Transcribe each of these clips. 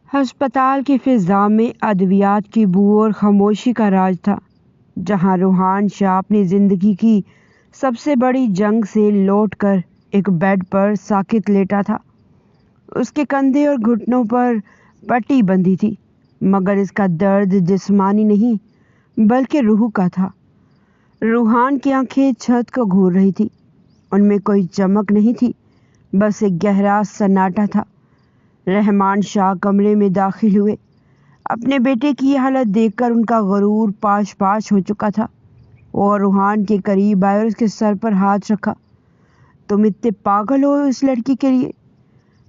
ہسپتال کی فضا میں ادویات کی بو اور خاموشی کا راج تھا، جہاں روحان شاہ اپنی زندگی کی سب سے بڑی جنگ سے لوٹ کر ایک بیڈ پر ساکت لیٹا تھا۔ اس کے کندھے اور گھٹنوں پر پٹی بندھی تھی، مگر اس کا درد جسمانی نہیں بلکہ روح کا تھا۔ روحان کی آنکھیں چھت کو گھور رہی تھی، ان میں کوئی چمک نہیں تھی، بس ایک گہرا سناٹا تھا۔ رحمان شاہ کمرے میں داخل ہوئے۔ اپنے بیٹے کی یہ حالت دیکھ کر ان کا غرور پاش پاش ہو چکا تھا۔ وہ روحان کے قریب آئے اور اس کے سر پر ہاتھ رکھا۔ تم اتنے پاگل ہو اس لڑکی کے لیے؟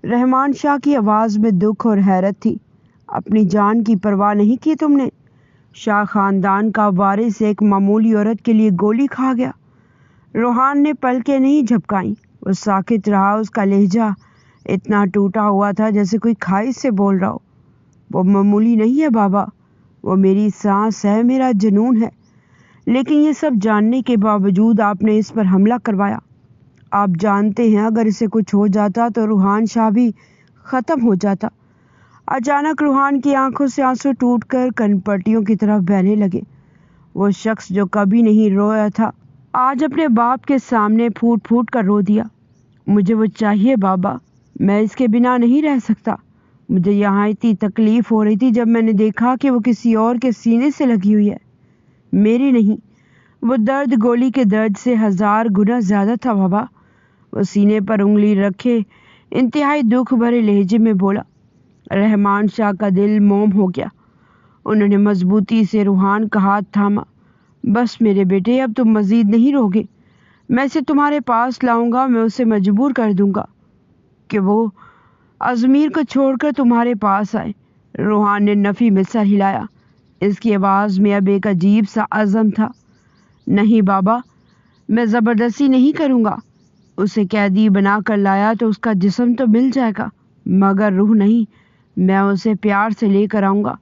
رحمان شاہ کی آواز میں دکھ اور حیرت تھی۔ اپنی جان کی پرواہ نہیں کی تم نے؟ شاہ خاندان کا وارث ایک معمولی عورت کے لیے گولی کھا گیا۔ روحان نے پلکیں نہیں جھپکائیں، وہ ساکت رہا۔ اس کا لہجہ اتنا ٹوٹا ہوا تھا جیسے کوئی کھائی سے بول رہا ہو۔ وہ معمولی نہیں ہے بابا، وہ میری سانس ہے، میرا جنون ہے۔ لیکن یہ سب جاننے کے باوجود آپ نے اس پر حملہ کروایا۔ آپ جانتے ہیں اگر اسے کچھ ہو جاتا تو روحان شاہ بھی ختم ہو جاتا۔ اچانک روحان کی آنکھوں سے آنسو ٹوٹ کر کنپٹیوں کی طرف بہنے لگے۔ وہ شخص جو کبھی نہیں رویا تھا، آج اپنے باپ کے سامنے پھوٹ پھوٹ کر رو دیا۔ مجھے وہ چاہیے بابا، میں اس کے بنا نہیں رہ سکتا۔ مجھے یہاں اتنی تکلیف ہو رہی تھی جب میں نے دیکھا کہ وہ کسی اور کے سینے سے لگی ہوئی ہے، میری نہیں۔ وہ درد گولی کے درد سے 1000 گنا زیادہ تھا بابا۔ وہ سینے پر انگلی رکھے انتہائی دکھ بھرے لہجے میں بولا۔ رحمان شاہ کا دل موم ہو گیا۔ انہوں نے مضبوطی سے روحان کا ہاتھ تھاما۔ بس میرے بیٹے، اب تم مزید نہیں روگے۔ میں اسے تمہارے پاس لاؤں گا، میں اسے مجبور کر دوں گا کہ وہ ازمیر کو چھوڑ کر تمہارے پاس آئے۔ روحان نے نفی میں سر ہلایا۔ اس کی آواز میں اب ایک عجیب سا عزم تھا۔ نہیں بابا، میں زبردستی نہیں کروں گا۔ اسے قیدی بنا کر لایا تو اس کا جسم تو مل جائے گا، مگر روح نہیں۔ میں اسے پیار سے لے کر آؤں گا۔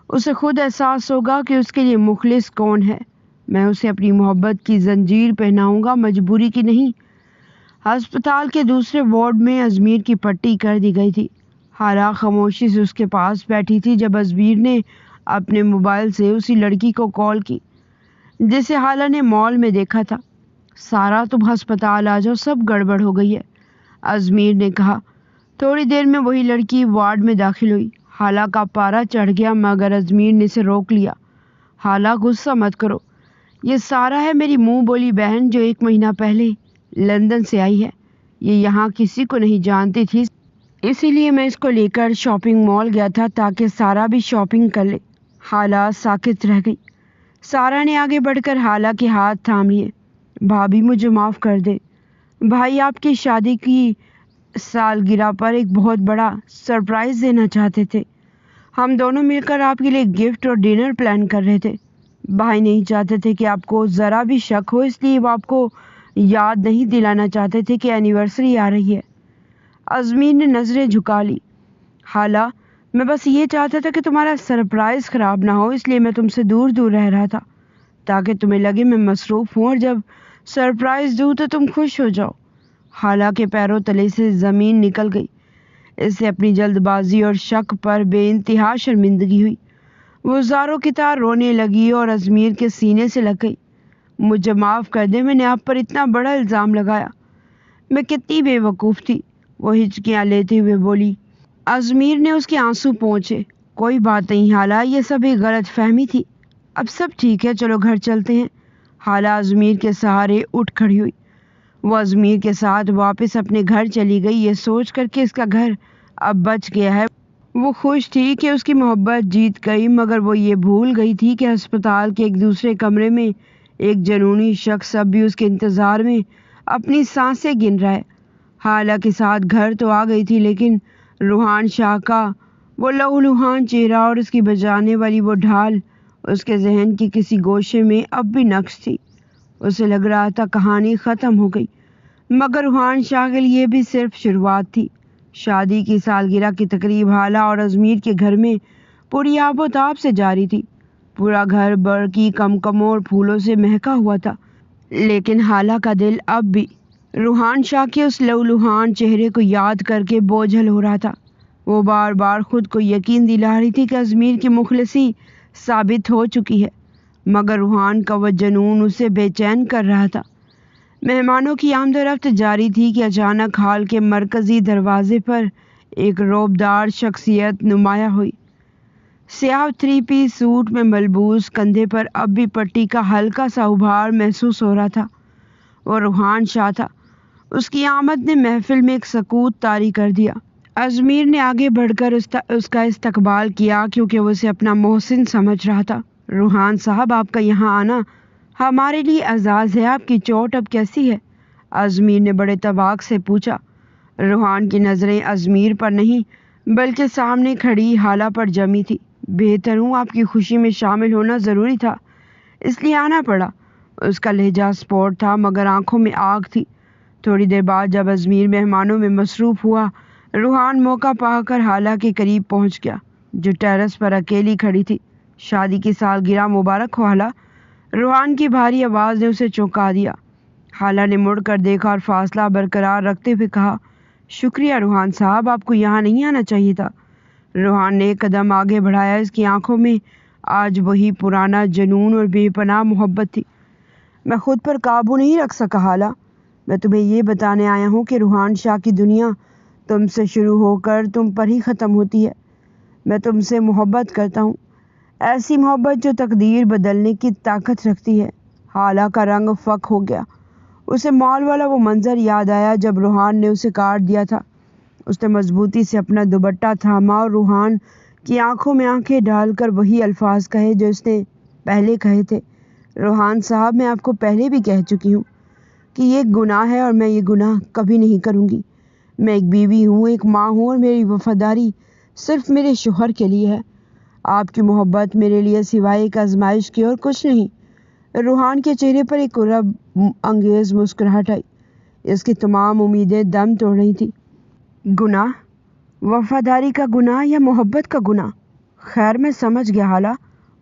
اسے خود احساس ہوگا کہ اس کے لیے مخلص کون ہے۔ میں اسے اپنی محبت کی زنجیر پہناؤں گا، مجبوری کی نہیں۔ ہسپتال کے دوسرے وارڈ میں ازمیر کی پٹی کر دی گئی تھی۔ حالہ خاموشی سے اس کے پاس بیٹھی تھی جب ازمیر نے اپنے موبائل سے اسی لڑکی کو کال کی جسے حالہ نے مال میں دیکھا تھا۔ سارا، تم ہسپتال آ جاؤ، سب گڑبڑ ہو گئی ہے، ازمیر نے کہا۔ تھوڑی دیر میں وہی لڑکی وارڈ میں داخل ہوئی۔ حالہ کا پارا چڑھ گیا، مگر ازمیر نے اسے روک لیا۔ حالہ، غصہ مت کرو، یہ سارا ہے، میری منہ بولی بہن جو 1 مہینہ پہلے لندن سے آئی ہے۔ یہ یہاں کسی کو نہیں جانتی تھی، اسی لیے میں اس کو لے کر شاپنگ مال گیا تھا تاکہ سارا بھی شاپنگ کر لے۔ حالہ ساکت رہ گئی۔ سارا نے آگے بڑھ کر حالہ کے ہاتھ تھام لیے۔ بھابھی، مجھے معاف کر دے۔ بھائی آپ کی شادی کی سالگرہ پر ایک بہت بڑا سرپرائز دینا چاہتے تھے۔ ہم دونوں مل کر آپ کے لیے گفٹ اور ڈنر پلان کر رہے تھے۔ بھائی نہیں چاہتے تھے کہ آپ کو ذرا بھی شک ہو، اس لیے وہ آپ کو یاد نہیں دلانا چاہتے تھے کہ اینیورسری آ رہی ہے۔ ازمیر نے نظریں جھکا لی۔ حالہ، میں بس یہ چاہتا تھا کہ تمہارا سرپرائز خراب نہ ہو، اس لیے میں تم سے دور دور رہ رہا تھا تاکہ تمہیں لگے میں مصروف ہوں، اور جب سرپرائز دوں تو تم خوش ہو جاؤ۔ حالہ کے پیروں تلے سے زمین نکل گئی۔ اسے اپنی جلد بازی اور شک پر بے انتہا شرمندگی ہوئی۔ وہ زاروں کی طرح رونے لگی اور ازمیر کے سینے سے لگ گئی۔ مجھے معاف کر دیں، میں نے آپ پر اتنا بڑا الزام لگایا، میں کتنی بے وقوف تھی، وہ ہچکیاں لیتے ہوئے بولی۔ ازمیر نے اس کے آنسو پونچھے۔ کوئی بات نہیں حالہ، یہ سب ایک غلط فہمی تھی، اب سب ٹھیک ہے، چلو گھر چلتے ہیں۔ حالہ ازمیر کے سہارے اٹھ کھڑی ہوئی۔ وہ ازمیر کے ساتھ واپس اپنے گھر چلی گئی، یہ سوچ کر کہ اس کا گھر اب بچ گیا ہے۔ وہ خوش تھی کہ اس کی محبت جیت گئی، مگر وہ یہ بھول گئی تھی کہ ہسپتال کے ایک دوسرے کمرے میں ایک جنونی شخص اب بھی اس کے انتظار میں اپنی سانسیں گن رہا ہے۔ حالہ کے ساتھ گھر تو آ گئی تھی، لیکن روحان شاہ کا وہ لہولہان چہرہ اور اس کی بجانے والی وہ ڈھال اس کے ذہن کی کسی گوشے میں اب بھی نقش تھی۔ اسے لگ رہا تھا کہانی ختم ہو گئی، مگر روحان شاہ کے لیے بھی صرف شروعات تھی۔ شادی کی سالگرہ کی تقریب حالہ اور ازمیر کے گھر میں پوری آب و تاب سے جاری تھی۔ پورا گھر برقی کمکموں اور پھولوں سے مہکا ہوا تھا، لیکن حالہ کا دل اب بھی روحان شاہ کے اس لہولہان چہرے کو یاد کر کے بوجھل ہو رہا تھا۔ وہ بار بار خود کو یقین دلا رہی تھی کہ ازمیر کی مخلصی ثابت ہو چکی ہے، مگر روحان کا وہ جنون اسے بے چین کر رہا تھا۔ مہمانوں کی آمد و رفت جاری تھی کہ اچانک ہال کے مرکزی دروازے پر ایک رعبدار شخصیت نمایاں ہوئی۔ سیاہ 3 پیس سوٹ میں ملبوس، کندھے پر اب بھی پٹی کا ہلکا سا ابھار محسوس ہو رہا تھا۔ وہ روحان شاہ تھا۔ اس کی آمد نے محفل میں ایک سکوت طاری کر دیا۔ ازمیر نے آگے بڑھ کر اس کا استقبال کیا کیونکہ وہ اسے اپنا محسن سمجھ رہا تھا۔ روحان صاحب، آپ کا یہاں آنا ہمارے لیے اعزاز ہے۔ آپ کی چوٹ اب کیسی ہے؟ ازمیر نے بڑے تواضع سے پوچھا۔ روحان کی نظریں ازمیر پر نہیں بلکہ سامنے کھڑی حالہ پر جمی تھی۔ بہتر ہوں، آپ کی خوشی میں شامل ہونا ضروری تھا، اس لیے آنا پڑا۔ اس کا لہجہ سپورٹ تھا مگر آنکھوں میں آگ تھی۔ تھوڑی دیر بعد جب ازمیر مہمانوں میں مصروف ہوا، روحان موقع پا کر حالہ کے قریب پہنچ گیا، جو ٹیرس پر اکیلی کھڑی تھی۔ شادی کی سالگرہ مبارک ہو حالہ۔ روحان کی بھاری آواز نے اسے چونکا دیا۔ حالہ نے مڑ کر دیکھا اور فاصلہ برقرار رکھتے ہوئے کہا، شکریہ روحان صاحب، آپ کو یہاں نہیں آنا چاہیے تھا۔ روحان نے ایک قدم آگے بڑھایا۔ اس کی آنکھوں میں آج وہی پرانا جنون اور بے پناہ محبت تھی۔ میں خود پر قابو نہیں رکھ سکا حالہ۔ میں تمہیں یہ بتانے آیا ہوں کہ روحان شاہ کی دنیا تم سے شروع ہو کر تم پر ہی ختم ہوتی ہے۔ میں تم سے محبت کرتا ہوں، ایسی محبت جو تقدیر بدلنے کی طاقت رکھتی ہے۔ حالہ کا رنگ فک ہو گیا۔ اسے مال والا وہ منظر یاد آیا جب روحان نے اسے کاٹ دیا تھا۔ اس نے مضبوطی سے اپنا دوپٹہ تھاما اور روحان کی آنکھوں میں آنکھیں ڈال کر وہی الفاظ کہے جو اس نے پہلے کہے تھے۔ روحان صاحب، میں آپ کو پہلے بھی کہہ چکی ہوں کہ یہ ایک گناہ ہے اور میں یہ گناہ کبھی نہیں کروں گی۔ میں ایک بیوی ہوں، ایک ماں ہوں اور میری وفاداری صرف میرے شوہر کے لیے ہے۔ آپ کی محبت میرے لیے سوائے ایک آزمائش کے اور کچھ نہیں۔ روحان کے چہرے پر ایک رعب انگیز مسکراہٹ آئی۔ اس کی تمام امیدیں دم توڑ رہی تھیں۔ گناہ؟ وفاداری کا گناہ یا محبت کا گناہ؟ خیر، میں سمجھ گیا حالہ۔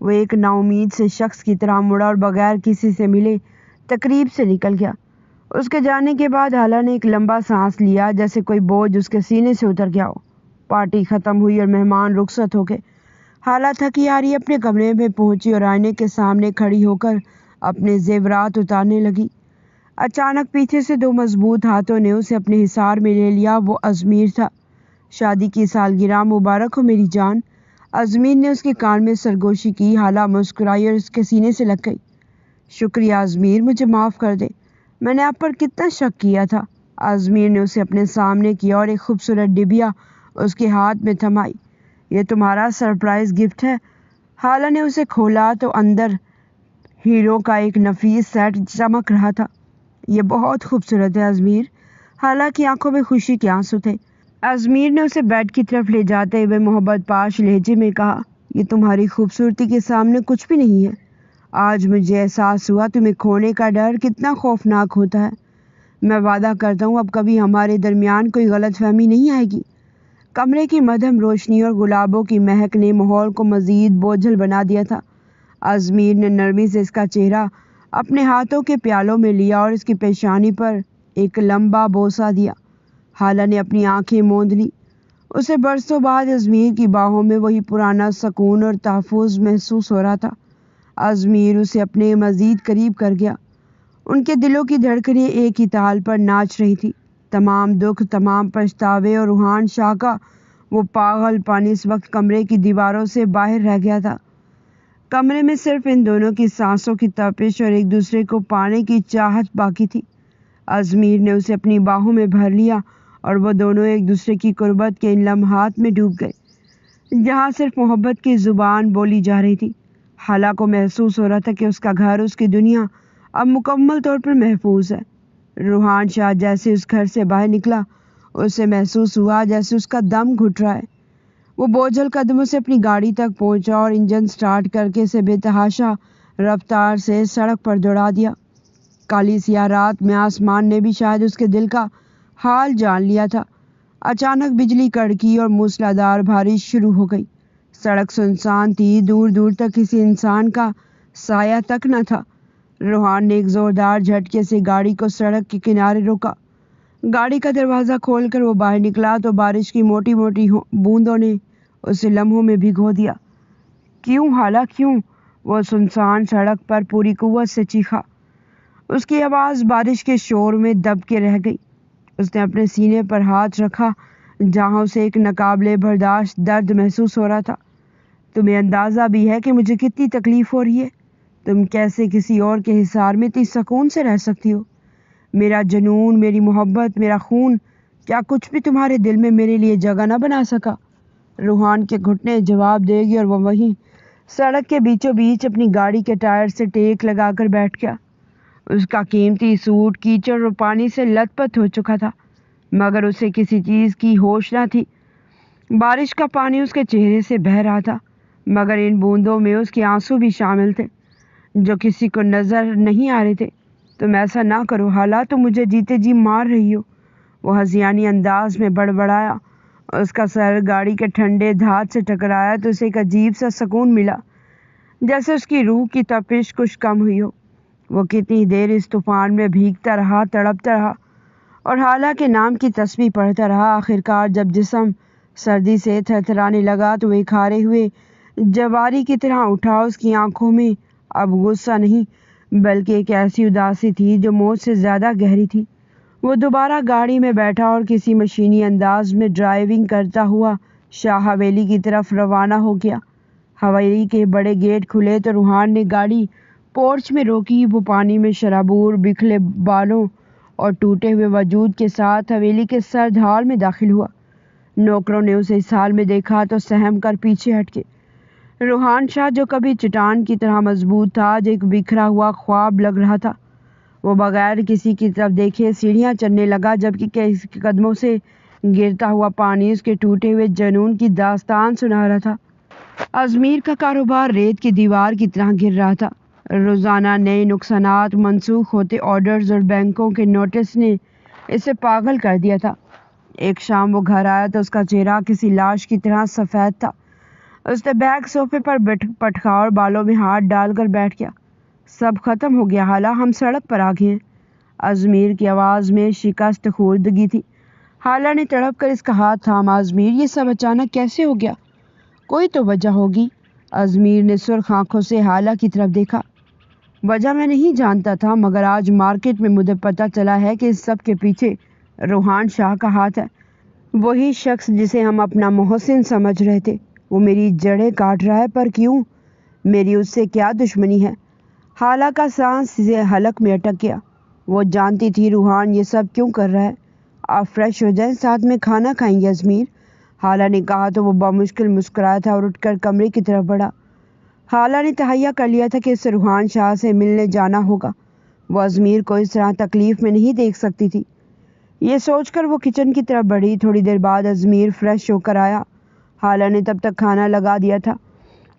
وہ ایک نا امید سے شخص کی طرح مڑا اور بغیر کسی سے ملے تقریب سے نکل گیا۔ اس کے جانے کے بعد حالہ نے ایک لمبا سانس لیا، جیسے کوئی بوجھ اس کے سینے سے اتر گیا ہو۔ پارٹی ختم ہوئی اور مہمان رخصت ہو گئے۔ حالہ تھکی ہاری اپنے کمرے میں پہنچی اور آئینے کے سامنے کھڑی ہو کر اپنے زیورات اتارنے لگی۔ اچانک پیچھے سے 2 مضبوط ہاتھوں نے اسے اپنے حصار میں لے لیا۔ وہ ازمیر تھا۔ شادی کی سالگرہ مبارک ہو میری جان۔ ازمیر نے اس کے کان میں سرگوشی کی۔ حالہ مسکرائی اور اس کے سینے سے لگ گئی۔ شکریہ ازمیر، مجھے معاف کر دے، میں نے آپ پر کتنا شک کیا تھا۔ ازمیر نے اسے اپنے سامنے کیا اور ایک خوبصورت ڈبیا اس کے ہاتھ میں تھمائی۔ یہ تمہارا سرپرائز گفٹ ہے۔ حالہ نے اسے کھولا تو اندر ہیروں کا ایک نفیس سیٹ چمک رہا تھا۔ یہ بہت خوبصورت ہے ازمیر۔ حالہ کی آنکھوں میں خوشی کے آنسو تھے۔ ازمیر نے اسے بیڈ کی طرف لے جاتے ہوئے محبت پاش لہجے میں کہا، یہ تمہاری خوبصورتی کے سامنے کچھ بھی نہیں ہے۔ آج مجھے احساس ہوا تمہیں کھونے کا ڈر کتنا خوفناک ہوتا ہے۔ میں وعدہ کرتا ہوں اب کبھی ہمارے درمیان کوئی غلط فہمی نہیں آئے گی۔ کمرے کی مدھم روشنی اور گلابوں کی مہک نے ماحول کو مزید بوجھل بنا دیا تھا۔ ازمیر نے نرمی سے اس کا چہرہ اپنے ہاتھوں کے پیالوں میں لیا اور اس کی پیشانی پر ایک لمبا بوسہ دیا۔ حالہ نے اپنی آنکھیں موند لی۔ اسے برسوں بعد ازمیر کی باہوں میں وہی پرانا سکون اور تحفظ محسوس ہو رہا تھا۔ ازمیر اسے اپنے مزید قریب کر گیا۔ ان کے دلوں کی دھڑکنیں ایک ہی تال پر ناچ رہی تھی۔ تمام دکھ، تمام پچھتاوے اور روحان شاہ کا وہ پاگل پن اس وقت کمرے کی دیواروں سے باہر رہ گیا تھا۔ کمرے میں صرف ان دونوں کی سانسوں کی تپش اور ایک دوسرے کو پانے کی چاہت باقی تھی۔ ازمیر نے اسے اپنی باہوں میں بھر لیا اور وہ دونوں ایک دوسرے کی قربت کے ان لمحات میں ڈوب گئے جہاں صرف محبت کی زبان بولی جا رہی تھی۔ حالہ کو محسوس ہو رہا تھا کہ اس کا گھر، اس کی دنیا اب مکمل طور پر محفوظ ہے۔ روحان شاہ جیسے اس گھر سے باہر نکلا، اسے محسوس ہوا جیسے اس کا دم گھٹ رہا ہے۔ وہ بوجھل قدموں سے اپنی گاڑی تک پہنچا اور انجن سٹارٹ کر کے اسے بے تحاشا رفتار سے سڑک پر دوڑا دیا۔ کالی سیاہ رات میں آسمان نے بھی شاید اس کے دل کا حال جان لیا تھا۔ اچانک بجلی کڑکی اور موسلادھار بارش شروع ہو گئی۔ سڑک سنسان تھی، دور دور تک کسی انسان کا سایہ تک نہ تھا۔ روحان نے ایک زوردار جھٹکے سے گاڑی کو سڑک کے کنارے روکا۔ گاڑی کا دروازہ کھول کر وہ باہر نکلا تو بارش کی موٹی موٹی بوندوں نے اسے لمحوں میں بھگو دیا۔ کیوں حالہ کیوں؟ وہ سنسان سڑک پر پوری قوت سے چیخا۔ اس کی آواز بارش کے شور میں دب کے رہ گئی۔ اس نے اپنے سینے پر ہاتھ رکھا جہاں اسے ایک ناقابل برداشت درد محسوس ہو رہا تھا۔ تمہیں اندازہ بھی ہے کہ مجھے کتنی تکلیف ہو رہی ہے؟ تم کیسے کسی اور کے حصار میں اتنی سکون سے رہ سکتی ہو؟ میرا جنون، میری محبت، میرا خون، کیا کچھ بھی تمہارے دل میں میرے لیے جگہ نہ بنا سکا؟ روحان کے گھٹنے جواب دے گی اور وہ وہیں سڑک کے بیچوں بیچ اپنی گاڑی کے ٹائر سے ٹیک لگا کر بیٹھ گیا۔ اس کا قیمتی سوٹ کیچڑ اور پانی سے لت پت ہو چکا تھا، مگر اسے کسی چیز کی ہوش نہ تھی۔ بارش کا پانی اس کے چہرے سے بہہ رہا تھا، مگر ان بوندوں میں اس کے آنسو بھی شامل تھے جو کسی کو نظر نہیں آ رہے تھے۔ تم ایسا نہ کرو حالہ، تم مجھے جیتے جی مار رہی ہو، وہ ہذیانی انداز میں بڑبڑایا۔ اس کا سر گاڑی کے ٹھنڈے دھات سے ٹکرایا تو اسے ایک عجیب سا سکون ملا، جیسے اس کی روح کی تپش کچھ کم ہوئی ہو۔ وہ کتنی دیر اس طوفان میں بھیگتا رہا، تڑپتا رہا اور حالہ کے نام کی تسبیح پڑھتا رہا۔ آخرکار جب جسم سردی سے تھرتھرانے لگا تو وہ ایک ہارے ہوئے جواری کی طرح اٹھا۔ اس کی آنکھوں میں اب غصہ نہیں بلکہ ایک ایسی اداسی تھی جو موت سے زیادہ گہری تھی۔ وہ دوبارہ گاڑی میں بیٹھا اور کسی مشینی انداز میں ڈرائیونگ کرتا ہوا شاہ حویلی کی طرف روانہ ہو گیا۔ حویلی کے بڑے گیٹ کھلے تو روحان نے گاڑی پورچ میں روکی۔ وہ پانی میں شرابور، بکھلے بالوں اور ٹوٹے ہوئے وجود کے ساتھ حویلی کے سرد ہال میں داخل ہوا۔ نوکروں نے اسے اس حال میں دیکھا تو سہم کر پیچھے ہٹ گئے۔ روحان شاہ جو کبھی چٹان کی طرح مضبوط تھا، جو ایک بکھرا ہوا خواب لگ رہا تھا، وہ بغیر کسی کی طرف دیکھے سیڑھیاں چڑھنے لگا، جبکہ کسی قدموں سے گرتا ہوا پانی اس کے ٹوٹے ہوئے جنون کی داستان سنا رہا تھا۔ ازمیر کا کاروبار ریت کی دیوار کی طرح گر رہا تھا۔ روزانہ نئے نقصانات، منسوخ ہوتے آرڈرز اور بینکوں کے نوٹس نے اسے پاگل کر دیا تھا۔ ایک شام وہ گھر آیا تو اس کا چہرہ کسی لاش کی طرح سفید تھا۔ اس نے بیگ صوفے پر پٹکا اور بالوں میں ہاتھ ڈال کر بیٹھ گیا۔ سب ختم ہو گیا حالہ، ہم سڑک پر آ گئے ہیں۔ ازمیر کی آواز میں شکست خوردگی تھی۔ حالہ نے تڑپ کر اس کا ہاتھ تھاما۔ ازمیر، یہ سب اچانک کیسے ہو گیا؟ کوئی تو وجہ ہوگی۔ ازمیر نے سرخ آنکھوں سے حالہ کی طرف دیکھا۔ وجہ میں نہیں جانتا تھا، مگر آج مارکیٹ میں مجھے پتہ چلا ہے کہ اس سب کے پیچھے روحان شاہ کا ہاتھ ہے۔ وہی شخص جسے ہم اپنا محسن سمجھ رہے تھے، وہ میری جڑیں کاٹ رہا ہے۔ پر کیوں؟ میری اس سے کیا دشمنی ہے؟ حالہ کا سانس حلق میں اٹک گیا۔ وہ جانتی تھی روحان یہ سب کیوں کر رہا ہے۔ آپ فریش ہو جائیں، ساتھ میں کھانا کھائیں گے ازمیر، حالہ نے کہا تو وہ بمشکل مسکرایا تھا اور اٹھ کر کمرے کی طرف بڑھا۔ حالہ نے تہیہ کر لیا تھا کہ اسے روحان شاہ سے ملنے جانا ہوگا۔ وہ ازمیر کو اس طرح تکلیف میں نہیں دیکھ سکتی تھی۔ یہ سوچ کر وہ کچن کی طرف بڑھی۔ تھوڑی دیر بعد ازمیر فریش ہو کر آیا۔ حالہ نے تب تک کھانا لگا دیا تھا۔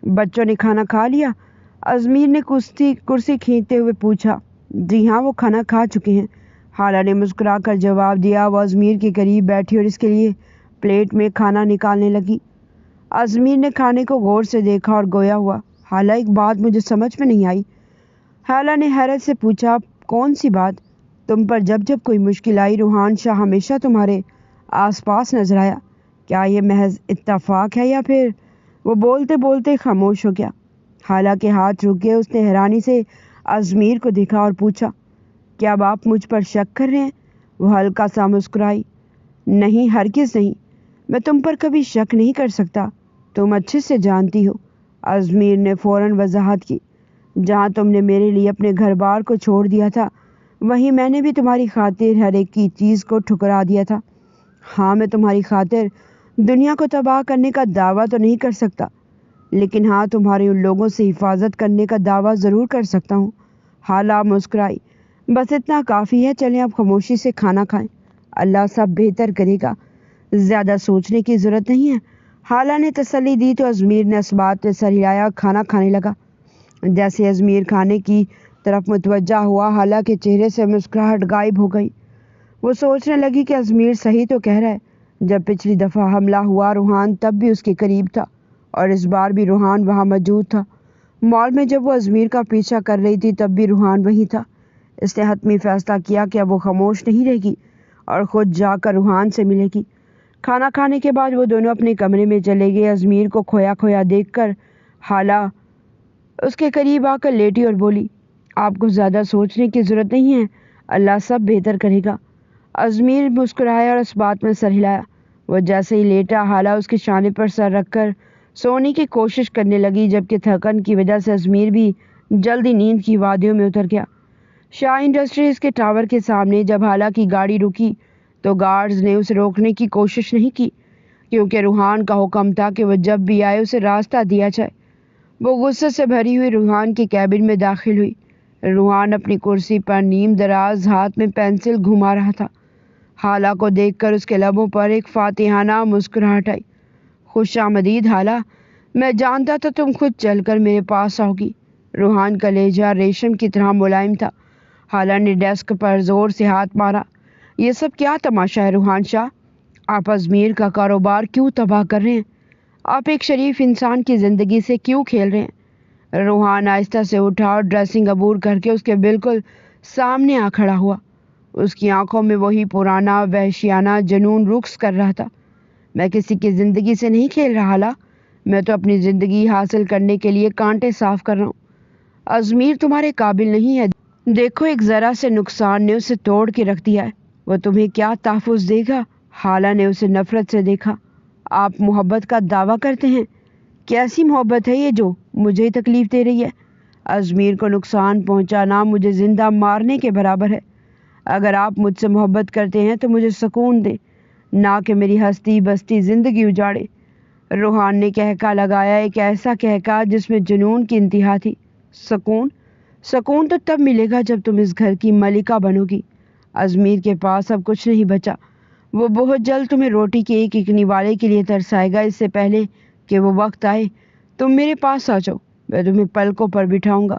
بچوں نے کھانا کھا لیا؟ ازمیر نے کرسی کھینچتے ہوئے پوچھا۔ جی ہاں، وہ کھانا کھا چکے ہیں، حالہ نے مسکرا کر جواب دیا۔ وہ ازمیر کے قریب بیٹھی اور اس کے لیے پلیٹ میں کھانا نکالنے لگی۔ ازمیر نے کھانے کو غور سے دیکھا اور گویا ہوا۔ حالہ، ایک بات مجھے سمجھ میں نہیں آئی۔ حالہ نے حیرت سے پوچھا۔ کون سی بات؟ تم پر جب جب کوئی مشکل آئی، روحان شاہ ہمیشہ تمہارے آس پاس نظر آیا۔ کیا یہ محض اتفاق ہے یا پھر؟ وہ بولتے بولتے خاموش ہو گیا۔ حالہ کے ہاتھ رک گئے۔ اس نے حیرانی سے ازمیر کو دیکھا اور پوچھا، کیا اب آپ مجھ پر شک کر رہے ہیں؟ وہ ہلکا سا مسکرائی۔ نہیں، ہرگز نہیں، میں تم پر کبھی شک نہیں کر سکتا، تم اچھے سے جانتی ہو۔ ازمیر نے فوراً وضاحت کی۔ جہاں تم نے میرے لیے اپنے گھر بار کو چھوڑ دیا تھا، وہیں میں نے بھی تمہاری خاطر ہر ایک کی چیز کو ٹھکرا دیا تھا۔ ہاں، میں تمہاری خاطر دنیا کو تباہ کرنے کا دعویٰ تو نہیں کر سکتا، لیکن ہاں، تمہارے ان لوگوں سے حفاظت کرنے کا دعویٰ ضرور کر سکتا ہوں۔ حالہ مسکرائی۔ بس اتنا کافی ہے، چلیں اب خاموشی سے کھانا کھائیں، اللہ سب بہتر کرے گا، زیادہ سوچنے کی ضرورت نہیں ہے۔ حالہ نے تسلی دی تو ازمیر نے اسبات پہ سر ہلایا، کھانا کھانے لگا۔ جیسے ازمیر کھانے کی طرف متوجہ ہوا، حالہ کے چہرے سے مسکراہٹ غائب ہو گئی۔ وہ سوچنے لگی کہ ازمیر صحیح تو کہہ رہا ہے۔ جب پچھلی دفعہ حملہ ہوا، روحان تب بھی اس کے قریب تھا اور اس بار بھی روحان وہاں موجود تھا۔ مال میں جب وہ ازمیر کا پیچھا کر رہی تھی، تب بھی روحان وہیں تھا۔ اس نے حتمی فیصلہ کیا کہ اب وہ خاموش نہیں رہے گی اور خود جا کر روحان سے ملے گی۔ کھانا کھانے کے بعد وہ دونوں اپنے کمرے میں چلے گئے۔ ازمیر کو کھویا کھویا دیکھ کر حالہ اس کے قریب آ کر لیٹی اور بولی، آپ کو زیادہ سوچنے کی ضرورت نہیں ہے، اللہ سب بہتر کرے گا۔ ازمیر مسکرایا اور اس بات میں سر ہلایا۔ وہ جیسے ہی لیٹا، حالہ اس کے شانے پر سر رکھ کر سونے کی کوشش کرنے لگی، جبکہ تھکن کی وجہ سے ازمیر بھی جلدی نیند کی وادیوں میں اتر گیا۔ شاہ انڈسٹریز کے ٹاور کے سامنے جب حالہ کی گاڑی رکی تو گارڈز نے اسے روکنے کی کوشش نہیں کی، کیونکہ روحان کا حکم تھا کہ وہ جب بھی آئے اسے راستہ دیا جائے۔ وہ غصے سے بھری ہوئی روحان کے کیبن میں داخل ہوئی۔ روحان اپنی کرسی پر نیم دراز ہاتھ میں پینسل گھما رہا تھا۔ حالہ کو دیکھ کر اس کے لبوں پر ایک فاتحانہ مسکراہٹ آئی۔ خوش آمدید حالہ، میں جانتا تھا تم خود چل کر میرے پاس آؤ گی۔ روحان کا لہجہ ریشم کی طرح ملائم تھا۔ حالہ نے ڈیسک پر زور سے ہاتھ مارا۔ یہ سب کیا تماشا ہے روحان شاہ؟ آپ ازمیر کا کاروبار کیوں تباہ کر رہے ہیں؟ آپ ایک شریف انسان کی زندگی سے کیوں کھیل رہے ہیں؟ روحان آہستہ سے اٹھا اور ڈریسنگ عبور کر کے اس کے بالکل سامنے آ کھڑا ہوا۔ اس کی آنکھوں میں وہی پرانا وحشیانہ جنون رقص کر رہا تھا۔ میں کسی کی زندگی سے نہیں کھیل رہا حالہ، میں تو اپنی زندگی حاصل کرنے کے لیے کانٹے صاف کر رہا ہوں۔ ازمیر تمہارے قابل نہیں ہے، دیکھو ایک ذرا سے نقصان نے اسے توڑ کے رکھ دیا ہے، وہ تمہیں کیا تحفظ دے گا؟ حالہ نے اسے نفرت سے دیکھا۔ آپ محبت کا دعویٰ کرتے ہیں؟ کیسی محبت ہے یہ جو مجھے تکلیف دے رہی ہے؟ ازمیر کو نقصان پہنچانا مجھے زندہ مارنے کے برابر ہے۔ اگر آپ مجھ سے محبت کرتے ہیں تو مجھے سکون دیں، نہ کہ میری ہستی بستی زندگی اجاڑے۔ روحان نے کہکا لگایا، ایک ایسا کہکا جس میں جنون کی انتہا تھی۔ سکون؟ سکون تو تب ملے گا جب تم اس گھر کی ملکہ بنو گی۔ ازمیر کے پاس اب کچھ نہیں بچا۔ وہ بہت جلد تمہیں روٹی کے ایک اکنی والے کے لیے ترسائے گا۔ اس سے پہلے کہ وہ وقت آئے تم میرے پاس آ جاؤ، میں تمہیں پلکوں پر بٹھاؤں گا۔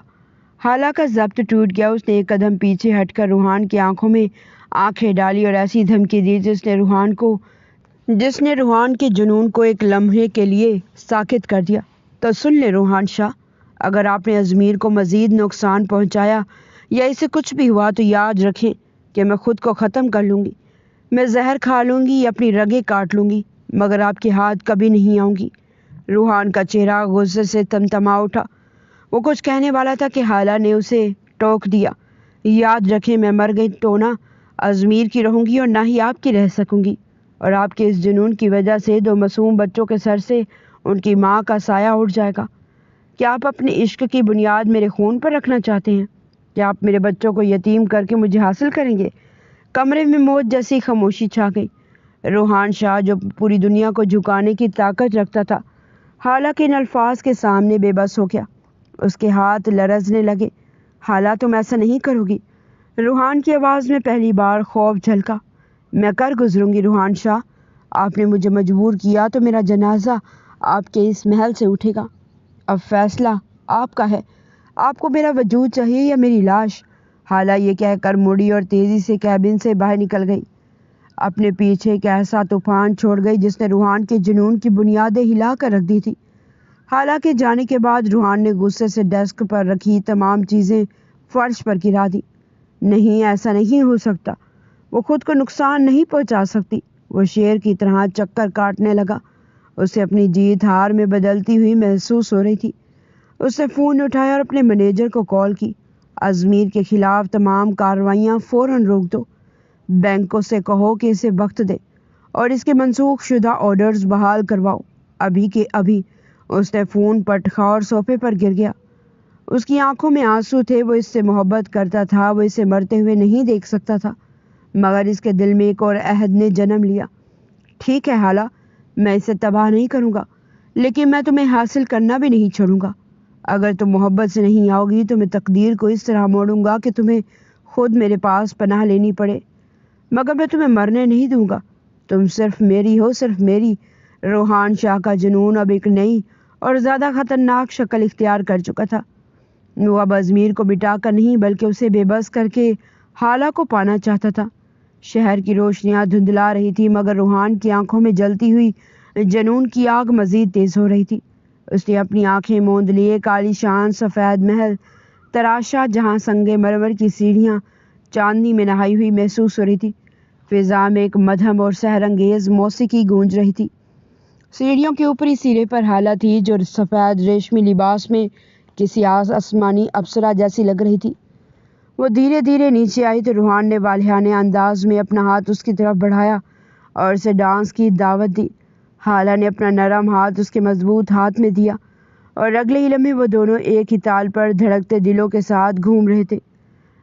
حالہ کا ضبط ٹوٹ گیا۔ اس نے ایک قدم پیچھے ہٹ کر روحان کی آنکھوں میں آنکھیں ڈالی اور ایسی دھمکی دی جس نے روحان کے جنون کو ایک لمحے کے لیے ساکت کر دیا۔ تو سن لے روحان شاہ، اگر آپ نے ازمیر کو مزید نقصان پہنچایا یا اسے کچھ بھی ہوا تو یاد رکھیں کہ میں خود کو ختم کر لوں گی۔ میں زہر کھا لوں گی یا اپنی رگیں کاٹ لوں گی، مگر آپ کے ہاتھ کبھی نہیں آؤں گی۔ روحان کا چہرہ غصے سے تمتما اٹھا۔ وہ کچھ کہنے والا تھا کہ حالہ نے اسے ٹوک دیا۔ یاد رکھیں، میں مر گئی تو نہ ازمیر کی رہوں گی اور نہ ہی آپ کی رہ سکوں گی، اور آپ کے اس جنون کی وجہ سے 2 معصوم بچوں کے سر سے ان کی ماں کا سایہ اٹھ جائے گا۔ کیا آپ اپنے عشق کی بنیاد میرے خون پر رکھنا چاہتے ہیں؟ کیا آپ میرے بچوں کو یتیم کر کے مجھے حاصل کریں گے؟ کمرے میں موت جیسی خاموشی چھا گئی۔ روحان شاہ جو پوری دنیا کو جھکانے کی طاقت رکھتا تھا، حالہ کے ان الفاظ کے سامنے بے بس ہو گیا۔ اس کے ہاتھ لرزنے لگے۔ حالہ تم ایسا نہیں کرو گی؟ روحان کی آواز میں پہلی بار خوف جھلکا۔ میں کر گزروں گی روحان شاہ، آپ نے مجھے مجبور کیا تو میرا جنازہ آپ کے اس محل سے اٹھے گا۔ اب فیصلہ آپ کا ہے، آپ کو میرا وجود چاہیے یا میری لاش؟ حالہ یہ کہہ کر مڑی اور تیزی سے کیبن سے باہر نکل گئی۔ اپنے پیچھے ایک ایسا طوفان چھوڑ گئی جس نے روحان کے جنون کی بنیادیں ہلا کر رکھ دی تھی۔ حالہ کے جانے کے بعد روحان نے غصے سے ڈیسک پر رکھی تمام چیزیں فرش پر گرا دی۔ نہیں، ایسا نہیں ہو سکتا، وہ خود کو نقصان نہیں پہنچا سکتی۔ وہ شیر کی طرح چکر کاٹنے لگا۔ اسے اپنی جیت ہار میں بدلتی ہوئی محسوس ہو رہی تھی۔ اس نے فون اٹھایا اور اپنے مینیجر کو کال کی۔ ازمیر کے خلاف تمام کارروائیاں فوراً روک دو۔ بینکوں سے کہو کہ اسے وقت دے اور اس کے منسوخ شدہ آرڈرز بحال کرواؤ، ابھی کے ابھی۔ اس نے فون پٹخا اور صوفے پر گر گیا۔ اس کی آنکھوں میں آنسو تھے۔ وہ اس سے محبت کرتا تھا، وہ اسے مرتے ہوئے نہیں دیکھ سکتا تھا، مگر اس کے دل میں ایک اور عہد نے جنم لیا۔ ٹھیک ہے حالہ، میں اسے تباہ نہیں کروں گا، لیکن میں تمہیں حاصل کرنا بھی نہیں چھوڑوں گا۔ اگر تم محبت سے نہیں آؤ گی تو میں تقدیر کو اس طرح موڑوں گا کہ تمہیں خود میرے پاس پناہ لینی پڑے، مگر میں تمہیں مرنے نہیں دوں گا۔ تم صرف میری ہو، صرف میری۔ روحان شاہ کا جنون اب ایک نئی اور زیادہ خطرناک شکل اختیار کر چکا تھا۔ وہ اب ازمیر کو مٹا کر نہیں بلکہ اسے بے بس کر کے حالہ کو پانا چاہتا تھا۔ شہر کی روشنیاں دھندلا رہی تھی، مگر روحان کی آنکھوں میں جلتی ہوئی جنون کی آگ مزید تیز ہو رہی تھی۔ اس نے اپنی آنکھیں موند لیے۔ کالی شان سفید محل تراشا جہاں سنگ مرمر کی سیڑھیاں چاندنی میں نہائی ہوئی محسوس ہو رہی تھی۔ فضا میں ایک مدھم اور سحر انگیز موسیقی گونج رہی تھی۔ سیڑھیوں کے اوپری سرے پر حالہ تھی جو سفید ریشمی لباس میں کسی آسمانی اپسرا جیسی لگ رہی تھی۔ وہ دھیرے دھیرے نیچے آئی تو روحان نے والہانہ انداز میں اپنا ہاتھ اس کی طرف بڑھایا اور اسے ڈانس کی دعوت دی۔ حالہ نے اپنا نرم ہاتھ اس کے مضبوط ہاتھ میں دیا اور اگلے ہی لمحے وہ دونوں ایک ہی تال پر دھڑکتے دلوں کے ساتھ گھوم رہے تھے۔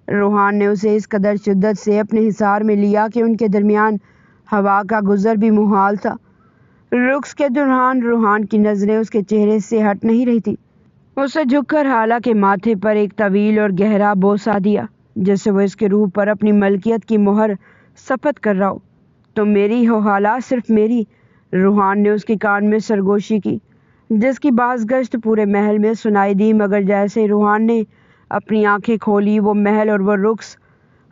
روحان نے اسے اس قدر شدت سے اپنے حصار میں لیا کہ ان کے درمیان ہوا کا گزر بھی محال تھا۔ رقص کے دوران روحان کی نظریں اس کے چہرے سے ہٹ نہیں رہی تھی۔ اسے جھک کر حالہ کے ماتھے پر ایک طویل اور گہرا بوسہ دیا، جیسے وہ اس کے روح پر اپنی ملکیت کی مہر ثبت کر رہا ہو۔ تم میری ہو حالہ، صرف میری۔ روحان نے اس کے کان میں سرگوشی کی، جس کی باز گشت پورے محل میں سنائی دی، مگر جیسے روحان نے اپنی آنکھیں کھولی وہ محل اور وہ رقص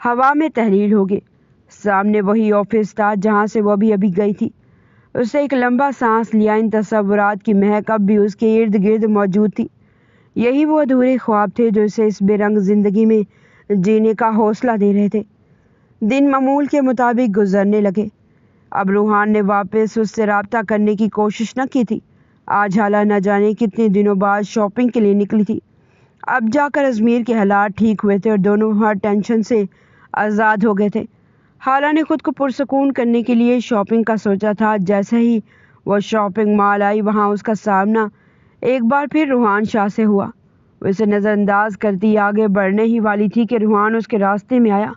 ہوا میں تحلیل ہو گئے۔ سامنے وہی آفس تھا جہاں سے وہ ابھی گئی تھی۔ اسے ایک لمبا سانس لیا، ان تصورات کی مہک اب بھی اس کے ارد گرد موجود تھی۔ یہی وہ ادھورے خواب تھے جو اسے اس بے رنگ زندگی میں جینے کا حوصلہ دے رہے تھے۔ دن معمول کے مطابق گزرنے لگے۔ اب روحان نے واپس اس سے رابطہ کرنے کی کوشش نہ کی تھی۔ آج حالہ نہ جانے کتنے دنوں بعد شاپنگ کے لیے نکلی تھی۔ اب جا کر ازمیر کے حالات ٹھیک ہوئے تھے اور دونوں ہر ٹینشن سے آزاد ہو گئے تھے۔ حالہ نے خود کو پرسکون کرنے کے لیے شاپنگ کا سوچا تھا۔ جیسے ہی وہ شاپنگ مال آئی، وہاں اس کا سامنا ایک بار پھر روحان شاہ سے ہوا۔ وہ اسے نظر انداز کرتی آگے بڑھنے ہی والی تھی کہ روحان اس کے راستے میں آیا۔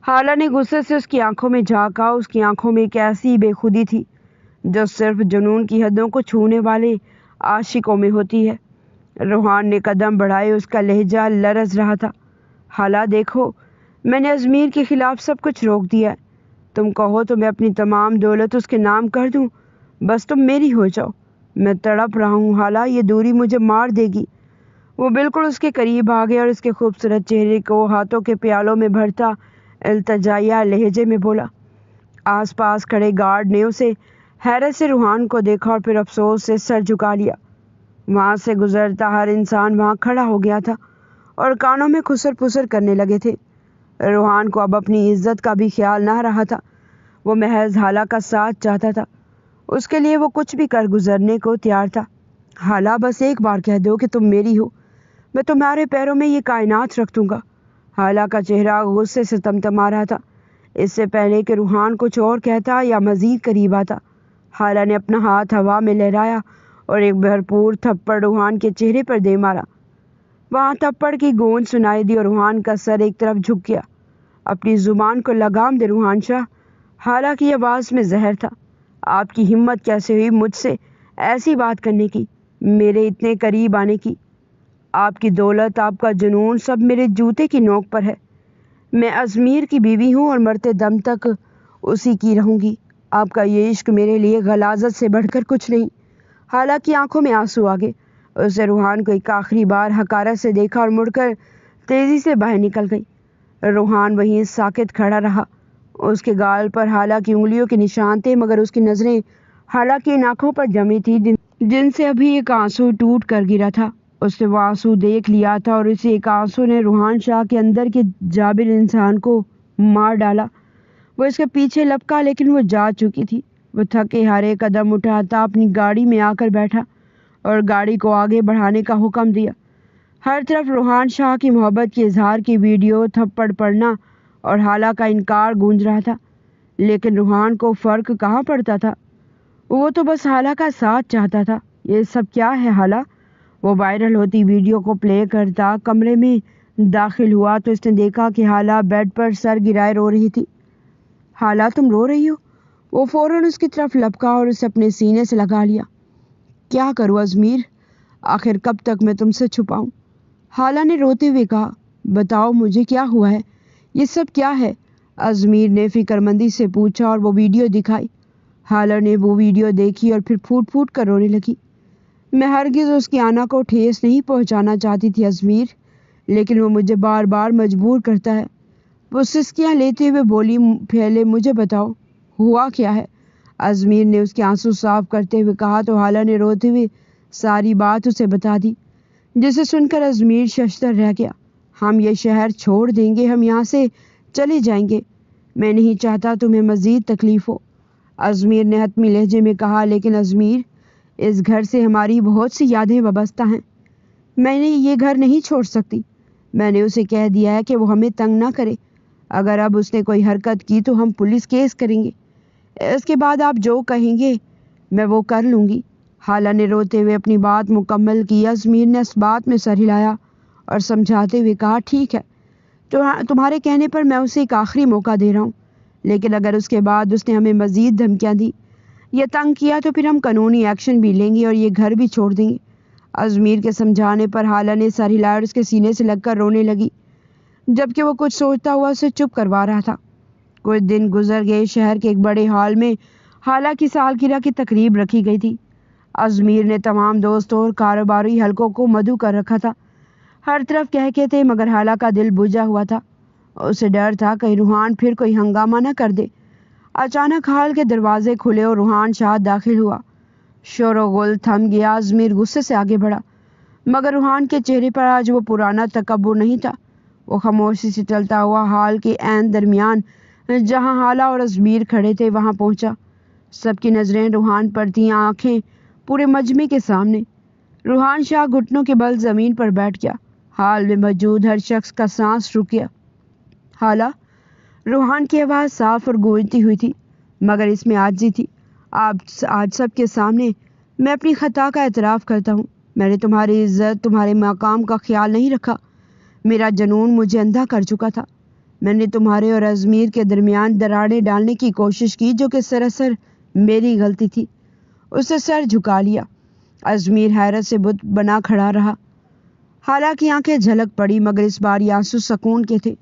حالہ نے غصے سے اس کی آنکھوں میں جھانکا۔ اس کی آنکھوں میں ایک ایسی بے خودی تھی جو صرف جنون کی حدوں کو چھونے والے عاشقوں میں ہوتی ہے۔ روحان نے قدم بڑھائے، اس کا لہجہ لرز رہا تھا۔ حالہ دیکھو، میں نے ازمیر کے خلاف سب کچھ روک دیا ہے۔ تم کہو تو میں اپنی تمام دولت اس کے نام کر دوں، بس تم میری ہو جاؤ۔ میں تڑپ رہا ہوں حالہ، یہ دوری مجھے مار دے گی۔ وہ بالکل اس کے قریب آ گیا اور اس کے خوبصورت چہرے کو ہاتھوں کے پیالوں میں بھرتا التجائیہ لہجے میں بولا۔ آس پاس کھڑے گارڈ نے اسے حیرت سے روحان کو دیکھا اور پھر افسوس سے سر جھکا لیا۔ وہاں سے گزرتا ہر انسان وہاں کھڑا ہو گیا تھا اور کانوں میں خسر پسر کرنے لگے تھے۔ روحان کو اب اپنی عزت کا بھی خیال نہ رہا تھا۔ وہ محض حالہ کا ساتھ چاہتا تھا۔ اس کے لیے وہ کچھ بھی کر گزرنے کو تیار تھا۔ حالہ، بس ایک بار کہہ دو کہ تم میری ہو، میں تمہارے پیروں میں یہ کائنات رکھ دوں گا۔ حالہ کا چہرہ غصے سے تمتما رہا تھا۔ اس سے پہلے کہ روحان کچھ اور کہتا یا مزید قریب آتا، حالہ نے اپنا ہاتھ ہوا میں لہرایا اور ایک بھرپور تھپڑ روحان کے چہرے پر دے مارا۔ وہاں تھپڑ کی گونج سنائی دی اور روحان کا سر ایک طرف جھک گیا۔ اپنی زبان کو لگام دے روحان شاہ، حالہ کی آواز میں زہر تھا۔ آپ کی ہمت کیسے ہوئی مجھ سے ایسی بات کرنے کی، میرے اتنے قریب آنے کی؟ آپ کی دولت، آپ کا جنون، سب میرے جوتے کی نوک پر ہے۔ میں ازمیر کی بیوی ہوں اور مرتے دم تک اسی کی رہوں گی۔ آپ کا یہ عشق میرے لیے غلاظت سے بڑھ کر کچھ نہیں۔ حالہ کی آنکھوں میں آنسو آ گئے۔ اسے روحان کو ایک آخری بار حقارت سے دیکھا اور مڑ کر تیزی سے باہر نکل گئی۔ روحان وہیں ساکت کھڑا رہا۔ اس کے گال پر حالہ کی انگلیوں کے نشان تھے، مگر اس کی نظریں حالہ کی ان آنکھوں پر جمی تھی جن سے ابھی ایک آنسو ٹوٹ کر گرا تھا۔ اس نے وہ آنسو دیکھ لیا تھا اور اسے ایک آنسو نے روحان شاہ کے اندر کے جابر انسان کو مار ڈالا۔ وہ اس کے پیچھے لپکا، لیکن وہ جا چکی تھی۔ وہ تھکے ہارے قدم اٹھاتا اپنی گاڑی میں آ کر بیٹھا اور گاڑی کو آگے بڑھانے کا حکم دیا۔ ہر طرف روحان شاہ کی محبت کے اظہار کی ویڈیو، تھپڑ پڑنا اور حالہ کا انکار گونج رہا تھا، لیکن روحان کو فرق کہاں پڑتا تھا؟ وہ تو بس حالہ کا ساتھ چاہتا تھا۔ یہ سب کیا ہے حالہ؟ وہ وائرل ہوتی ویڈیو کو پلے کرتا کمرے میں داخل ہوا تو اس نے دیکھا کہ حالہ بیڈ پر سر گرائے رو رہی تھی۔ حالہ، تم رو رہی ہو؟ وہ فوراً اس کی طرف لپکا اور اسے اپنے سینے سے لگا لیا۔ کیا کروں ازمیر؟ آخر کب تک میں تم سے چھپاؤں؟ حالہ نے روتے ہوئے کہا۔ بتاؤ مجھے کیا ہوا ہے؟ یہ سب کیا ہے؟ ازمیر نے فکر مندی سے پوچھا اور وہ ویڈیو دکھائی۔ حالہ نے وہ ویڈیو دیکھی اور پھر پھوٹ پھوٹ کر رونے لگی۔ میں ہرگز اس کی آنا کو ٹھیس نہیں پہنچانا چاہتی تھی ازمیر، لیکن وہ مجھے بار بار مجبور کرتا ہے۔ وہ سسکیاں لیتے ہوئے بولی، پہلے مجھے بتاؤ ہوا کیا ہے؟ ازمیر نے اس کے آنسو صاف کرتے ہوئے کہا تو حالہ نے روتے ہوئے ساری بات اسے بتا دی، جسے سن کر ازمیر ششدر رہ گیا۔ ہم یہ شہر چھوڑ دیں گے، ہم یہاں سے چلے جائیں گے۔ میں نہیں چاہتا تمہیں مزید تکلیف ہو، ازمیر نے حتمی لہجے میں کہا۔ لیکن ازمیر، اس گھر سے ہماری بہت سی یادیں وابستہ ہیں، میں نے یہ گھر نہیں چھوڑ سکتی۔ میں نے اسے کہہ دیا ہے کہ وہ ہمیں تنگ نہ کرے، اگر اب اس نے کوئی حرکت کی تو ہم پولیس کیس کریں گے، اس کے بعد آپ جو کہیں گے میں وہ کر لوں گی۔ خالہ نے روتے ہوئے اپنی بات مکمل کی۔ ازمیر نے اس بات میں سر ہلایا اور سمجھاتے ہوئے کہا، ٹھیک ہے، تمہارے کہنے پر میں اسے ایک آخری موقع دے رہا ہوں، لیکن اگر اس کے بعد اس نے ہمیں مزید دھمکیاں دی یا تنگ کیا تو پھر ہم قانونی ایکشن بھی لیں گے اور یہ گھر بھی چھوڑ دیں گے۔ ازمیر کے سمجھانے پر خالہ نے سر ہلایا اور اس کے سینے سے لگ کر رونے لگی، جبکہ وہ کچھ سوچتا ہوا اسے چپ کروا رہا تھا۔ کچھ دن گزر گئے۔ شہر کے ایک بڑے ہال میں خالہ کی سالگرہ کی تقریب رکھی گئی تھی۔ ازمیر نے تمام دوستوں اور کاروباری حلقوں کو مدعو کر رکھا تھا۔ ہر طرف کہکے تھے، مگر خالہ کا دل بجھا ہوا تھا۔ اسے ڈر تھا کہیں روحان پھر کوئی ہنگامہ نہ کر دے۔ اچانک ہال کے دروازے کھلے اور روحان شاہ داخل ہوا۔ شور و غل تھم گیا۔ ازمیر غصے سے آگے بڑھا، مگر روحان کے چہرے پر آج وہ پرانا تکبر نہیں تھا۔ وہ خاموشی سے چلتا ہوا ہال کے عین درمیان جہاں خالہ اور ازمیر کھڑے تھے وہاں پہنچا۔ سب کی نظریں روحان پر تھیں، آنکھیں پورے مجمع کے سامنے۔ روحان شاہ گھٹنوں کے بل زمین پر بیٹھ گیا۔ ہال میں موجود ہر شخص کا سانس رک گیا۔ خالہ، روحان کی آواز صاف اور گونجتی ہوئی تھی، مگر اس میں عاجزی تھی۔ آج سب کے سامنے میں اپنی خطا کا اعتراف کرتا ہوں۔ میں نے تمہاری عزت، تمہارے مقام کا خیال نہیں رکھا۔ میرا جنون مجھے اندھا کر چکا تھا۔ میں نے تمہارے اور ازمیر کے درمیان دراڑیں ڈالنے کی کوشش کی، جو کہ سراسر میری غلطی تھی۔ اسے سر جھکا لیا۔ ازمیر حیرت سے بت بنا کھڑا رہا۔ خالہ کی آنکھیں جھلک پڑی، مگر اس بار یہ آنسو سکون کے تھے۔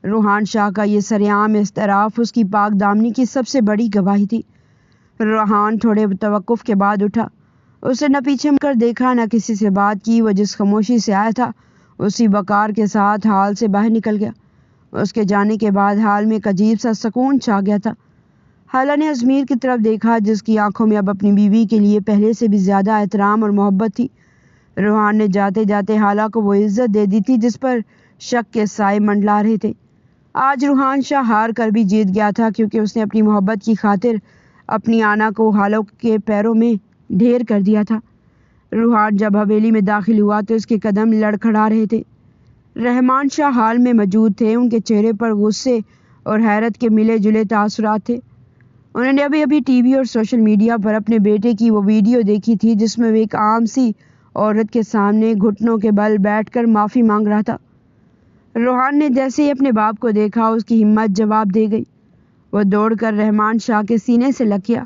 روحان شاہ کا یہ سرعام اعتراف اس کی پاک دامنی کی سب سے بڑی گواہی تھی۔ روحان تھوڑے توقف کے بعد اٹھا۔ اسے نہ پیچھے مڑ کر دیکھا، نہ کسی سے بات کی۔ وہ جس خاموشی سے آیا تھا اسی وقار کے ساتھ ہال سے باہر نکل گیا۔ اس کے جانے کے بعد ہال میں ایک عجیب سا سکون چھا گیا تھا۔ خالہ نے ازمیر کی طرف دیکھا، جس کی آنکھوں میں اب اپنی بیوی کے لیے پہلے سے بھی زیادہ احترام اور محبت تھی۔ روحان نے جاتے جاتے خالہ کو وہ عزت دے دی تھی جس پر شک کے سائے منڈلا رہے تھے۔ آج روحان شاہ ہار کر بھی جیت گیا تھا، کیونکہ اس نے اپنی محبت کی خاطر اپنی آنا کو خالہ کے پیروں میں ڈھیر کر دیا تھا۔ روحان جب حویلی میں داخل ہوا تو اس کے قدم لڑکھڑا رہے تھے۔ رحمان شاہ ہال میں موجود تھے۔ ان کے چہرے پر غصے اور حیرت کے ملے جلے تاثرات تھے۔ انہوں نے ابھی ٹی وی اور سوشل میڈیا پر اپنے بیٹے کی وہ ویڈیو دیکھی تھی جس میں وہ ایک عام سی عورت کے سامنے گھٹنوں کے بل بیٹھ کر معافی مانگ رہا تھا۔ روحان نے جیسے ہی اپنے باپ کو دیکھا، اس کی ہمت جواب دے گئی۔ وہ دوڑ کر رحمان شاہ کے سینے سے لگ گیا۔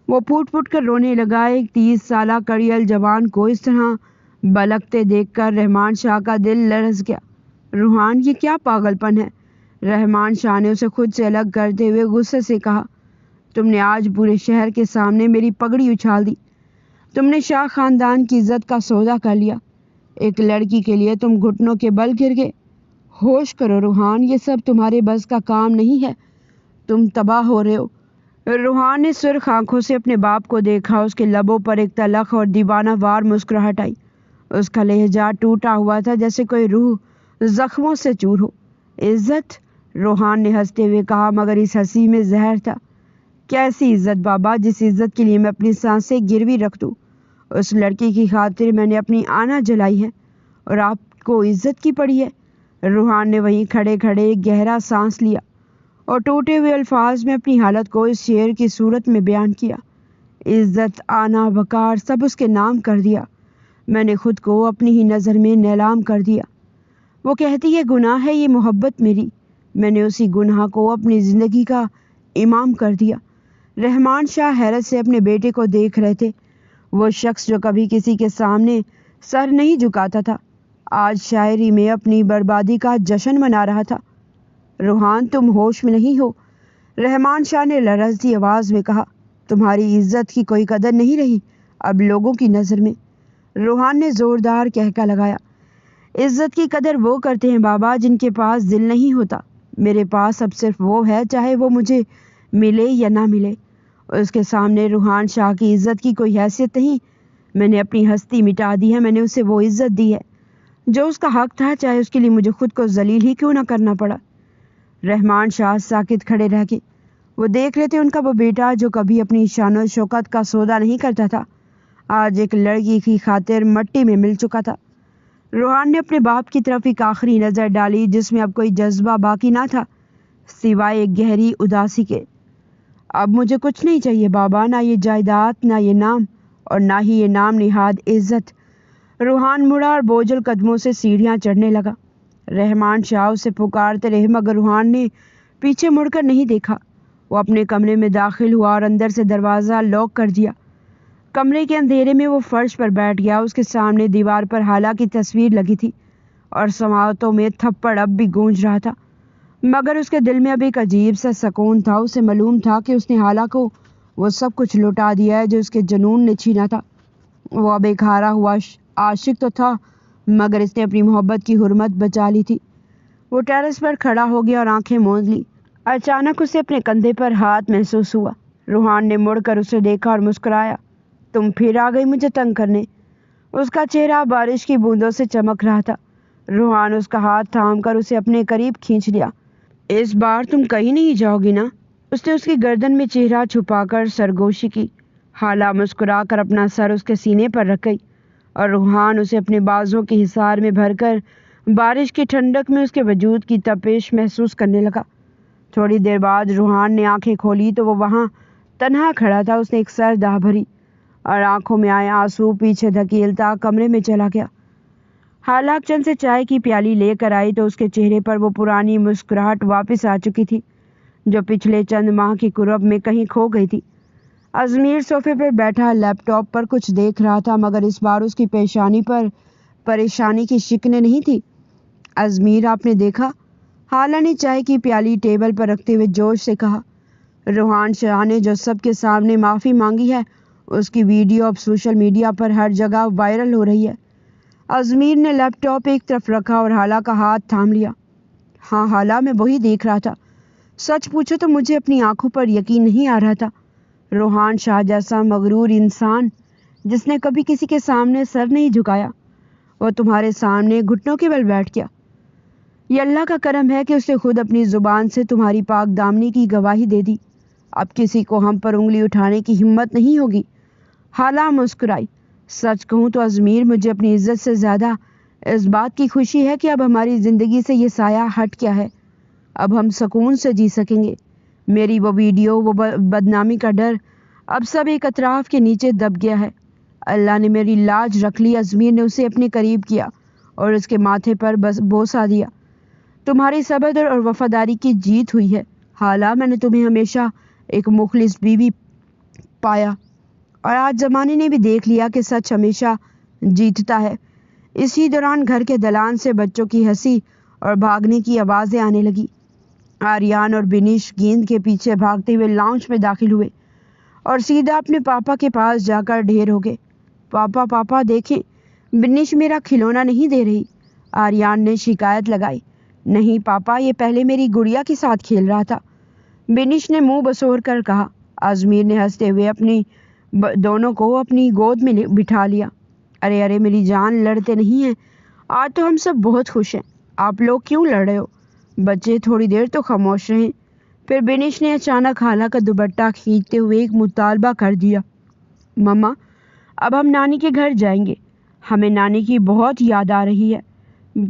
وہ پھوٹ پھوٹ کر رونے لگا۔ ایک 30 سالہ کڑیل جوان کو اس طرح بلکتے دیکھ کر رحمان شاہ کا دل لرز گیا۔ روحان، یہ کیا پاگل پن ہے؟ رحمان شاہ نے اسے خود سے الگ کرتے ہوئے غصے سے کہا، تم نے آج پورے شہر کے سامنے میری پگڑی اچھال دی۔ تم نے شاہ خاندان کی عزت کا سودا کر لیا۔ ایک لڑکی کے لیے تم گھٹنوں کے بل گر گئے۔ ہوش کرو روحان، یہ سب تمہارے بس کا کام نہیں ہے، تم تباہ ہو رہے ہو۔ روحان نے سرخ آنکھوں سے اپنے باپ کو دیکھا۔ اس کے لبوں پر ایک تلخ اور دیوانہ وار مسکراہٹ آئی۔ اس کا لہجہ ٹوٹا ہوا تھا، جیسے کوئی روح زخموں سے چور ہو۔ عزت؟ روحان نے ہنستے ہوئے کہا، مگر اس ہنسی میں زہر تھا۔ کیسی عزت بابا، جس عزت کے لیے میں اپنی سانسیں گروی رکھ دوں؟ اس لڑکی کی خاطر میں نے اپنی آنا جلائی ہے، اور آپ کو عزت کی پڑی ہے؟ روحان نے وہیں کھڑے کھڑے ایک گہرا سانس لیا اور ٹوٹے ہوئے الفاظ میں اپنی حالت کو اس شعر کی صورت میں بیان کیا۔ عزت، آنا، وقار، سب اس کے نام کر دیا۔ میں نے خود کو اپنی ہی نظر میں نیلام کر دیا۔ وہ کہتی ہے گناہ ہے یہ محبت میری، میں نے اسی گناہ کو اپنی زندگی کا امام کر دیا۔ رحمان شاہ حیرت سے اپنے بیٹے کو دیکھ رہے تھے۔ وہ شخص جو کبھی کسی کے سامنے سر نہیں جھکاتا تھا، آج شاعری میں اپنی بربادی کا جشن منا رہا تھا۔ روحان، تم ہوش میں نہیں ہو؟ رحمان شاہ نے لرزتی آواز میں کہا، تمہاری عزت کی کوئی قدر نہیں رہی اب لوگوں کی نظر میں۔ روحان نے زوردار کہکا لگایا، عزت کی قدر وہ کرتے ہیں بابا جن کے پاس دل نہیں ہوتا۔ میرے پاس اب صرف وہ ہے، چاہے وہ مجھے ملے یا نہ ملے۔ اس کے سامنے روحان شاہ کی عزت کی کوئی حیثیت نہیں۔ میں نے اپنی ہستی مٹا دی ہے، میں نے اسے وہ عزت دی ہے جو اس کا حق تھا، چاہے اس کے لیے مجھے خود کو ذلیل ہی کیوں نہ کرنا پڑا۔ رحمان شاہ ساکت کھڑے رہ گئے۔ وہ دیکھ رہے تھے ان کا وہ بیٹا جو کبھی اپنی شان و شوکت کا سودا نہیں کرتا تھا، آج ایک لڑکی کی خاطر مٹی میں مل چکا تھا۔ روحان نے اپنے باپ کی طرف ایک آخری نظر ڈالی جس میں اب کوئی جذبہ باقی نہ تھا سوائے ایک گہری اداسی کے۔ اب مجھے کچھ نہیں چاہیے بابا، نہ یہ جائیداد، نہ یہ نام، اور نہ ہی یہ نام نہاد عزت۔ روحان مڑا اور بوجھل قدموں سے سیڑھیاں چڑھنے لگا۔ رحمان شاہ اسے پکارتے رہے مگر روحان نے پیچھے مڑ کر نہیں دیکھا۔ وہ اپنے کمرے میں داخل ہوا اور اندر سے دروازہ لاک کر دیا۔ کمرے کے اندھیرے میں وہ فرش پر بیٹھ گیا۔ اس کے سامنے دیوار پر حالہ کی تصویر لگی تھی اور سماعتوں میں تھپڑ اب بھی گونج رہا تھا، مگر اس کے دل میں اب ایک عجیب سا سکون تھا۔ اسے معلوم تھا کہ اس نے حالہ کو وہ سب کچھ لوٹا دیا ہے جو اس کے جنون نے چھینا تھا۔ وہ اب ایک ہارا ہوا عاشق تو تھا مگر اس نے اپنی محبت کی حرمت بچا لی تھی۔ وہ ٹیرس پر کھڑا ہو گیا اور آنکھیں موند لی۔ اچانک اسے اپنے کندھے پر ہاتھ محسوس ہوا۔ روحان نے مڑ کر اسے دیکھا اور مسکرایا۔ تم پھر آ گئی مجھے تنگ کرنے۔ اس کا چہرہ بارش کی بوندوں سے چمک رہا تھا۔ روحان اس کا ہاتھ تھام کر اسے اپنے قریب کھینچ لیا۔ اس بار تم کہیں نہیں جاؤ گی نا؟ اس نے اس کی گردن میں چہرہ چھپا کر سرگوشی کی۔ حالہ مسکرا کر اپنا سر اس کے سینے پر رکھ گئی اور روحان اسے اپنے بازوں کے حصار میں بھر کر بارش کی ٹھنڈک میں اس کے وجود کی تپش محسوس کرنے لگا۔ تھوڑی دیر بعد روحان نے آنکھیں کھولی تو وہ وہاں تنہا کھڑا تھا۔ اس نے ایک سر دہ بھری اور آنکھوں میں آئے آنسو پیچھے دھکیلتا کمرے میں چلا گیا۔ حالہ چند سے چائے کی پیالی لے کر آئی تو اس کے چہرے پر وہ پرانی مسکراہٹ واپس آ چکی تھی جو پچھلے چند ماہ کی کرب میں کہیں کھو گئی تھی۔ ازمیر صوفے پر بیٹھا لیپ ٹاپ پر کچھ دیکھ رہا تھا مگر اس بار اس کی پیشانی پر پریشانی کی شکنیں نہیں تھی۔ ازمیر، آپ نے دیکھا؟ حالہ نے چائے کی پیالی ٹیبل پر رکھتے ہوئے جوش سے کہا۔ روحان شاہ نے جو سب کے سامنے معافی مانگی ہے اس کی ویڈیو اب سوشل میڈیا پر ہر جگہ وائرل ہو رہی ہے۔ ازمیر نے لیپ ٹاپ ایک طرف رکھا اور حالہ کا ہاتھ تھام لیا۔ ہاں حالہ، میں وہی دیکھ رہا تھا۔ سچ پوچھو تو مجھے اپنی آنکھوں پر یقین نہیں آ رہا تھا۔ روحان شاہ جیسا مغرور انسان جس نے کبھی کسی کے سامنے سر نہیں جھکایا، وہ تمہارے سامنے گھٹنوں کے بل بیٹھ گیا۔ یہ اللہ کا کرم ہے کہ اس نے خود اپنی زبان سے تمہاری پاک دامنی کی گواہی دے دی۔ اب کسی کو ہم پر انگلی اٹھانے کی ہمت نہیں ہوگی۔ حالہ مسکرائی۔ سچ کہوں تو ازمیر، مجھے اپنی عزت سے زیادہ اس بات کی خوشی ہے کہ اب ہماری زندگی سے یہ سایہ ہٹ گیا ہے۔ اب ہم سکون سے جی سکیں گے۔ میری وہ ویڈیو، وہ بدنامی کا ڈر اب سب ایک اطراف کے نیچے دب گیا ہے۔ اللہ نے میری لاج رکھ لی۔ ازمیر نے اسے اپنے قریب کیا اور اس کے ماتھے پر بوسہ دیا۔ تمہاری صبر اور وفاداری کی جیت ہوئی ہے حالہ۔ میں نے تمہیں ہمیشہ ایک مخلص بیوی پایا اور آج زمانے نے بھی دیکھ لیا کہ سچ ہمیشہ جیتتا ہے۔ اسی دوران گھر کے دلان سے بچوں کی ہنسی اور بھاگنے کی آوازیں آنے لگی۔ آریان اور بنش گیند کے پیچھے بھاگتے ہوئے لاؤنج میں داخل ہوئے اور سیدھا اپنے پاپا کے پاس جا کر ڈھیر ہو گئے۔ پاپا پاپا دیکھیں، بنش میرا کھلونا نہیں دے رہی، آریان نے شکایت لگائی۔ نہیں پاپا، یہ پہلے میری گڑیا کے ساتھ کھیل رہا تھا، بنش نے منہ بسور کر کہا۔ ازمیر نے ہنستے ہوئے اپنی دونوں کو اپنی گود میں بٹھا لیا۔ ارے ارے میری جان، لڑتے نہیں ہیں، آج تو ہم سب بہت خوش ہیں۔ آپ لوگ کیوں لڑ رہے ہو؟ بچے تھوڑی دیر تو خاموش رہیں۔ پھر بنش نے اچانک حالہ کا دوپٹہ کھینچتے ہوئے ایک مطالبہ کر دیا۔ مما، اب ہم نانی کے گھر جائیں گے، ہمیں نانی کی بہت یاد آ رہی ہے۔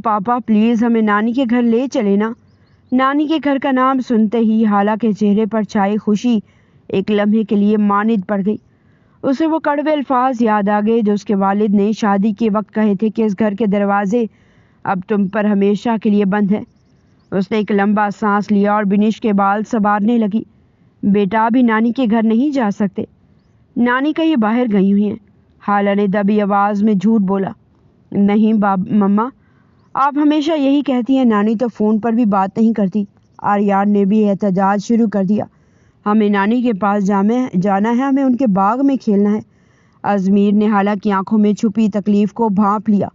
پاپا پلیز ہمیں نانی کے گھر لے چلے نا۔ نانی کے گھر کا نام سنتے ہی حالہ کے چہرے پر چھائی خوشی ایک لمحے کے لیے ماند پڑ گئی۔ اسے وہ کڑوے الفاظ یاد آ گئے جو اس کے والد نے شادی کے وقت کہے تھے کہ اس گھر کے دروازے اب تم پر ہمیشہ کے لیے بند ہیں۔ اس نے ایک لمبا سانس لیا اور بنش کے بال سنوارنے لگی۔ بیٹا، ابھی نانی کے گھر نہیں جا سکتے، نانی کہیں باہر گئی ہوئی ہیں۔ حالہ نے دبی آواز میں جھوٹ بولا۔ نہیں مما، آپ ہمیشہ یہی کہتی ہیں، نانی تو فون پر بھی بات نہیں کرتی۔ آریان نے بھی احتجاج شروع کر دیا۔ ہمیں نانی کے پاس جانا ہے، ہمیں ان کے باغ میں کھیلنا ہے۔ ازمیر نے حالہ کی آنکھوں میں چھپی تکلیف کو بھانپ لیا۔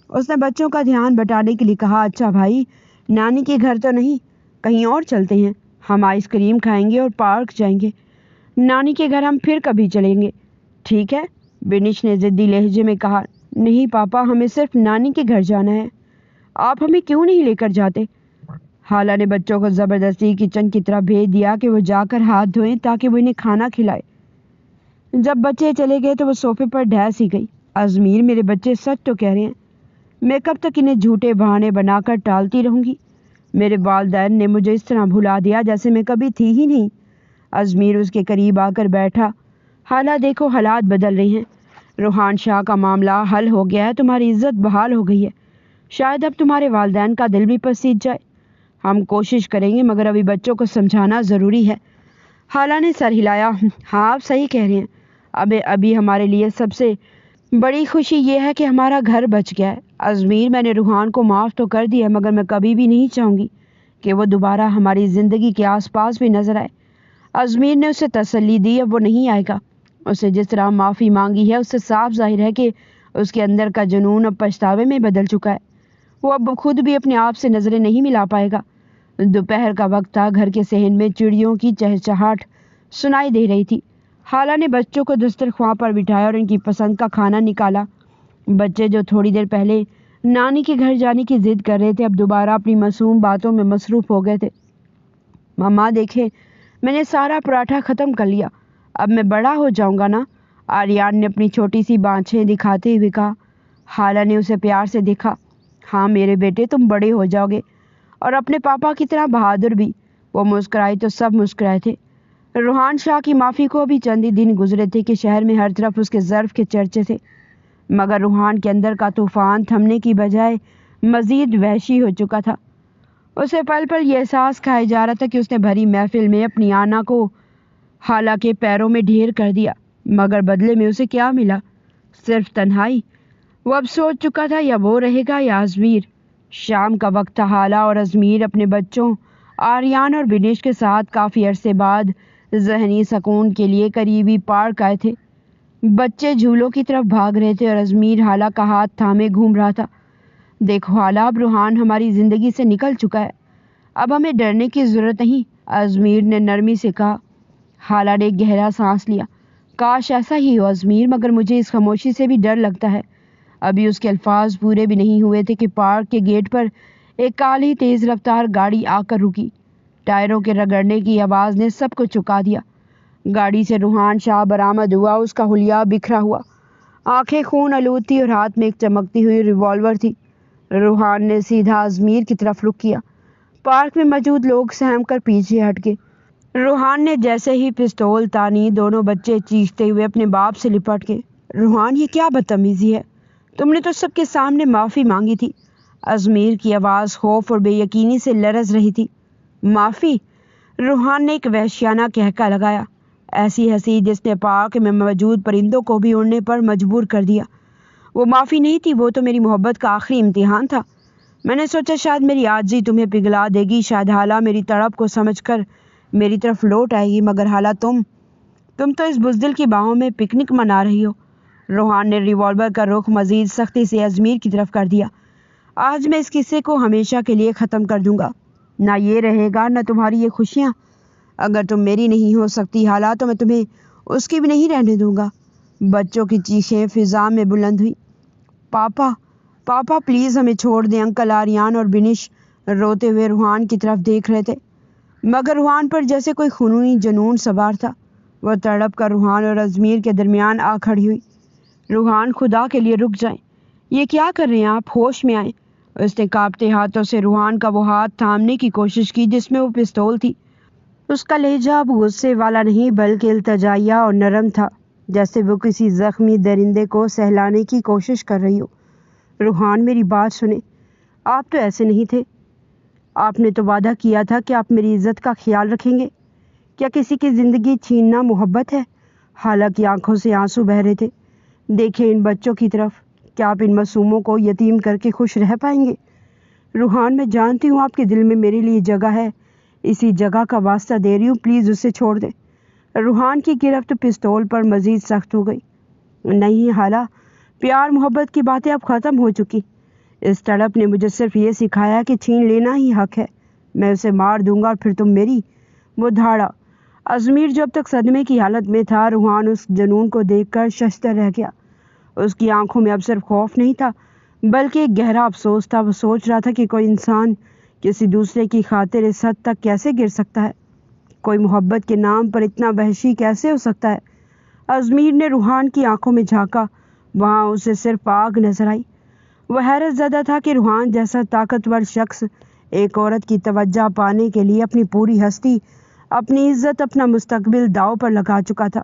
اس نے بچوں کا دھیان بٹانے کے لیے کہا، اچھا بھائی، نانی کے گھر تو نہیں، کہیں اور چلتے ہیں، ہم آئس کریم کھائیں گے اور پارک جائیں گے۔ نانی کے گھر ہم پھر کبھی چلیں گے، ٹھیک ہے؟ بنش نے ضدی لہجے میں کہا۔ نہیں پاپا، ہمیں صرف نانی کے گھر جانا ہے، آپ ہمیں کیوں نہیں لے کر جاتے؟ حالہ نے بچوں کو زبردستی کچن کی طرف بھیج دیا کہ وہ جا کر ہاتھ دھوئیں تاکہ وہ انہیں کھانا کھلائے۔ جب بچے چلے گئے تو وہ صوفے پر ڈھیس ہی گئی۔ ازمیر، میرے بچے سچ تو کہہ رہے ہیں، میں کب تک انہیں جھوٹے بہانے بنا کر ٹالتی رہوں گی؟ میرے والدین نے مجھے اس طرح بھلا دیا جیسے میں کبھی تھی ہی نہیں۔ ازمیر اس کے قریب آ کر بیٹھا۔ حالہ دیکھو، حالات بدل رہے ہیں۔ روحان شاہ کا معاملہ حل ہو گیا ہے، تمہاری عزت بحال ہو گئی ہے۔ شاید اب تمہارے والدین کا دل بھی پسیج جائے۔ ہم کوشش کریں گے، مگر ابھی بچوں کو سمجھانا ضروری ہے۔ حالہ نے سر ہلایا۔ ہاں، آپ صحیح کہہ رہے ہیں۔ ابھی ہمارے لیے سب سے بڑی خوشی یہ ہے کہ ہمارا گھر بچ گیا ہے۔ ازمیر، میں نے روحان کو معاف تو کر دیا، مگر میں کبھی بھی نہیں چاہوں گی کہ وہ دوبارہ ہماری زندگی کے آس پاس بھی نظر آئے۔ ازمیر نے اسے تسلی دی، اب وہ نہیں آئے گا۔ اسے جس طرح معافی مانگی ہے، اس سے صاف ظاہر ہے کہ اس کے اندر کا جنون اب پچھتاوے میں بدل چکا ہے۔ وہ اب خود بھی اپنے آپ سے نظریں نہیں ملا پائے گا۔ دوپہر کا وقت تھا، گھر کے صحن میں چڑیوں کی چہچہاہٹ سنائی دے رہی تھی۔ حالہ نے بچوں کو دسترخواں پر بٹھایا اور ان کی پسند کا کھانا نکالا۔ بچے جو تھوڑی دیر پہلے نانی کے گھر جانے کی ضد کر رہے تھے، اب دوبارہ اپنی معصوم باتوں میں مصروف ہو گئے تھے۔ ماما دیکھیں، میں نے سارا پراٹھا ختم کر لیا، اب میں بڑا ہو جاؤں گا نا؟ آریان نے اپنی چھوٹی سی بانچھیں دکھاتے ہوئے کہا۔ حالہ نے اسے پیار سے دیکھا۔ ہاں میرے بیٹے، تم بڑے ہو جاؤ گے، اور اپنے پاپا کی طرح بہادر بھی۔ وہ مسکرائی تو سب مسکرائے تھے۔ روحان شاہ کی معافی کو بھی چند ہی دن گزرے تھے کہ شہر میں ہر طرف اس کے ظرف کے چرچے تھے، مگر روحان کے اندر کا طوفان تھمنے کی بجائے مزید وحشی ہو چکا تھا۔ اسے پل پل یہ احساس کھائے جا رہا تھا کہ اس نے بھری محفل میں اپنی آنا کو حالہ کے پیروں میں ڈھیر کر دیا، مگر بدلے میں اسے کیا ملا؟ صرف تنہائی۔ وہ اب سوچ چکا تھا، یا وہ رہے گا یا ازمیر۔ شام کا وقت تھا۔ حالہ اور ازمیر اپنے بچوں آریان اور بنش کے ساتھ کافی عرصے بعد ذہنی سکون کے لیے قریبی پارک آئے تھے۔ بچے جھولوں کی طرف بھاگ رہے تھے اور ازمیر حالہ کا ہاتھ تھامے گھوم رہا تھا۔ دیکھو حالہ، اب روحان ہماری زندگی سے نکل چکا ہے، اب ہمیں ڈرنے کی ضرورت نہیں، ازمیر نے نرمی سے کہا۔ حالہ نے گہرا سانس لیا۔ کاش ایسا ہی ہو ازمیر، مگر مجھے اس خاموشی سے بھی ڈر لگتا ہے۔ ابھی اس کے الفاظ پورے بھی نہیں ہوئے تھے کہ پارک کے گیٹ پر ایک کالی تیز رفتار گاڑی آ کر رکی۔ ٹائروں کے رگڑنے کی آواز نے سب کو چکا دیا۔ گاڑی سے روحان شاہ برآمد ہوا، اس کا حلیہ بکھرا ہوا، آنکھیں خون آلود تھی اور ہاتھ میں ایک چمکتی ہوئی ریوالور تھی۔ روحان نے سیدھا ازمیر کی طرف رخ کیا۔ پارک میں موجود لوگ سہم کر پیچھے ہٹ گئے۔ روحان نے جیسے ہی پستول تانی، دونوں بچے چیختے ہوئے اپنے باپ سے لپٹ گئے۔ روحان، یہ کیا بدتمیزی ہے؟ تم نے تو سب کے سامنے معافی مانگی تھی۔ ازمیر کی آواز خوف اور بے یقینی سے لرز رہی تھی۔ معافی؟ روحان نے ایک وحشیانہ کہکا لگایا، ایسی ہنسی جس نے پارک میں موجود پرندوں کو بھی اڑنے پر مجبور کر دیا۔ وہ معافی نہیں تھی، وہ تو میری محبت کا آخری امتحان تھا۔ میں نے سوچا شاید میری عاجزی تمہیں پگھلا دے گی، شاید حالہ میری تڑپ کو سمجھ کر میری طرف لوٹ آئے گی، مگر حالہ تم تو اس بزدل کی باہوں میں پکنک منا رہی ہو۔ روحان نے ریوالور کا رخ مزید سختی سے ازمیر کی طرف کر دیا۔ آج میں اس قصے کو ہمیشہ کے لیے ختم کر دوں گا، نہ یہ رہے گا نہ تمہاری یہ خوشیاں۔ اگر تم میری نہیں ہو سکتی حالہ، تو میں تمہیں اس کی بھی نہیں رہنے دوں گا۔ بچوں کی چیخیں فضا میں بلند ہوئی۔ پاپا پلیز ہمیں چھوڑ دیں۔ انکل آریان اور بنش روتے ہوئے روحان کی طرف دیکھ رہے تھے، مگر روحان پر جیسے کوئی خونی جنون سوار تھا۔ وہ تڑپ کر روحان اور ازمیر کے درمیان آ کھڑی ہوئی۔ روحان، خدا کے لیے رک جائیں، یہ کیا کر رہے ہیں آپ؟ ہوش میں آئیں۔ اس نے کانپتے ہاتھوں سے روحان کا وہ ہاتھ تھامنے کی کوشش کی جس میں وہ پستول تھی۔ اس کا لہجہ اب غصے والا نہیں بلکہ التجائیہ اور نرم تھا، جیسے وہ کسی زخمی درندے کو سہلانے کی کوشش کر رہی ہو۔ روحان، میری بات سنیں، آپ تو ایسے نہیں تھے۔ آپ نے تو وعدہ کیا تھا کہ آپ میری عزت کا خیال رکھیں گے۔ کیا کسی کی زندگی چھیننا محبت ہے؟ حالہ کی آنکھوں سے آنسو بہہ رہے تھے۔ دیکھیں ان بچوں کی طرف، کیا آپ ان معصوموں کو یتیم کر کے خوش رہ پائیں گے؟ روحان، میں جانتی ہوں آپ کے دل میں میرے لیے جگہ ہے، اسی جگہ کا واسطہ دے رہی ہوں، پلیز اسے چھوڑ دیں۔ روحان کی گرفت پستول پر مزید سخت ہو گئی۔ نہیں حالہ، پیار محبت کی باتیں اب ختم ہو چکی۔ اس تڑپ نے مجھے صرف یہ سکھایا کہ چھین لینا ہی حق ہے۔ میں اسے مار دوں گا اور پھر تم میری۔ وہ دھاڑا۔ ازمیر جو اب تک صدمے کی حالت میں تھا، روحان اس جنون کو دیکھ کر ششدر رہ گیا۔ اس کی آنکھوں میں اب صرف خوف نہیں تھا بلکہ ایک گہرا افسوس تھا۔ وہ سوچ رہا تھا کہ کوئی انسان کسی دوسرے کی خاطر اس حد تک کیسے گر سکتا ہے؟ کوئی محبت کے نام پر اتنا وحشی کیسے ہو سکتا ہے؟ ازمیر نے روحان کی آنکھوں میں جھانکا، وہاں اسے صرف آگ نظر آئی۔ وہ حیرت زدہ تھا کہ روحان جیسا طاقتور شخص ایک عورت کی توجہ پانے کے لیے اپنی پوری ہستی، اپنی عزت، اپنا مستقبل داؤ پر لگا چکا تھا۔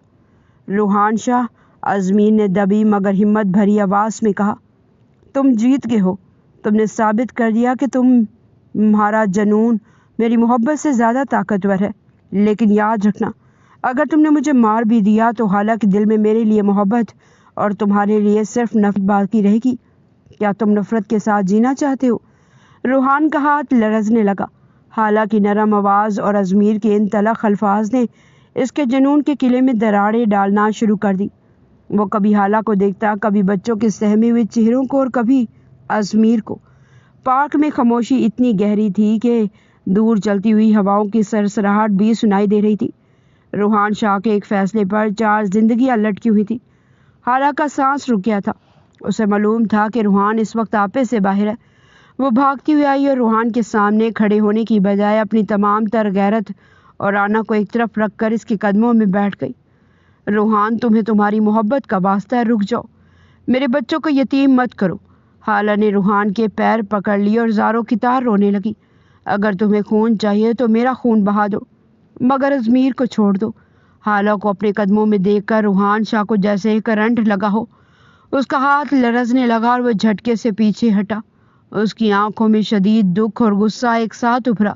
روحان شاہ، ازمیر نے دبی مگر ہمت بھری آواز میں کہا، تم جیت گئے ہو۔ تم نے ثابت کر دیا کہ تمہارا جنون میری محبت سے زیادہ طاقتور ہے۔ لیکن یاد رکھنا، اگر تم نے مجھے مار بھی دیا تو حالانکہ دل میں میرے لیے محبت اور تمہارے لیے صرف نفرت باقی رہے گی۔ کیا تم نفرت کے ساتھ جینا چاہتے ہو؟ روحان کا ہاتھ لرزنے لگا۔ حالانکہ نرم آواز اور ازمیر کے ان تلخ الفاظ نے اس کے جنون کے قلعے میں دراڑیں ڈالنا شروع کر دی۔ وہ کبھی حالہ کو دیکھتا، کبھی بچوں کے سہمے ہوئے چہروں کو اور کبھی ازمیر کو۔ پارک میں خاموشی اتنی گہری تھی کہ دور چلتی ہوئی ہواؤں کی سرسراہٹ بھی سنائی دے رہی تھی۔ روحان شاہ کے ایک فیصلے پر 4 زندگیاں لٹکی ہوئی تھی۔ حالہ کا سانس رک گیا تھا۔ اسے معلوم تھا کہ روحان اس وقت آپے سے باہر ہے۔ وہ بھاگتی ہوئی آئی اور روحان کے سامنے کھڑے ہونے کی بجائے اپنی تمام تر غیرت اور آنا کو ایک طرف رکھ کر اس کے قدموں میں بیٹھ گئی۔ روحان، تمہیں تمہاری محبت کا واسطہ ہے، رک جاؤ، میرے بچوں کو یتیم مت کرو۔ حالہ نے روحان کے پیر پکڑ لیے اور زاروں کی طرح رونے لگی۔ اگر تمہیں خون چاہیے تو میرا خون بہا دو، مگر ازمیر کو چھوڑ دو۔ حالہ کو اپنے قدموں میں دیکھ کر روحان شاہ کو جیسے کرنٹ لگا ہو۔ اس کا ہاتھ لرزنے لگا اور وہ جھٹکے سے پیچھے ہٹا۔ اس کی آنکھوں میں شدید دکھ اور غصہ ایک ساتھ ابھرا۔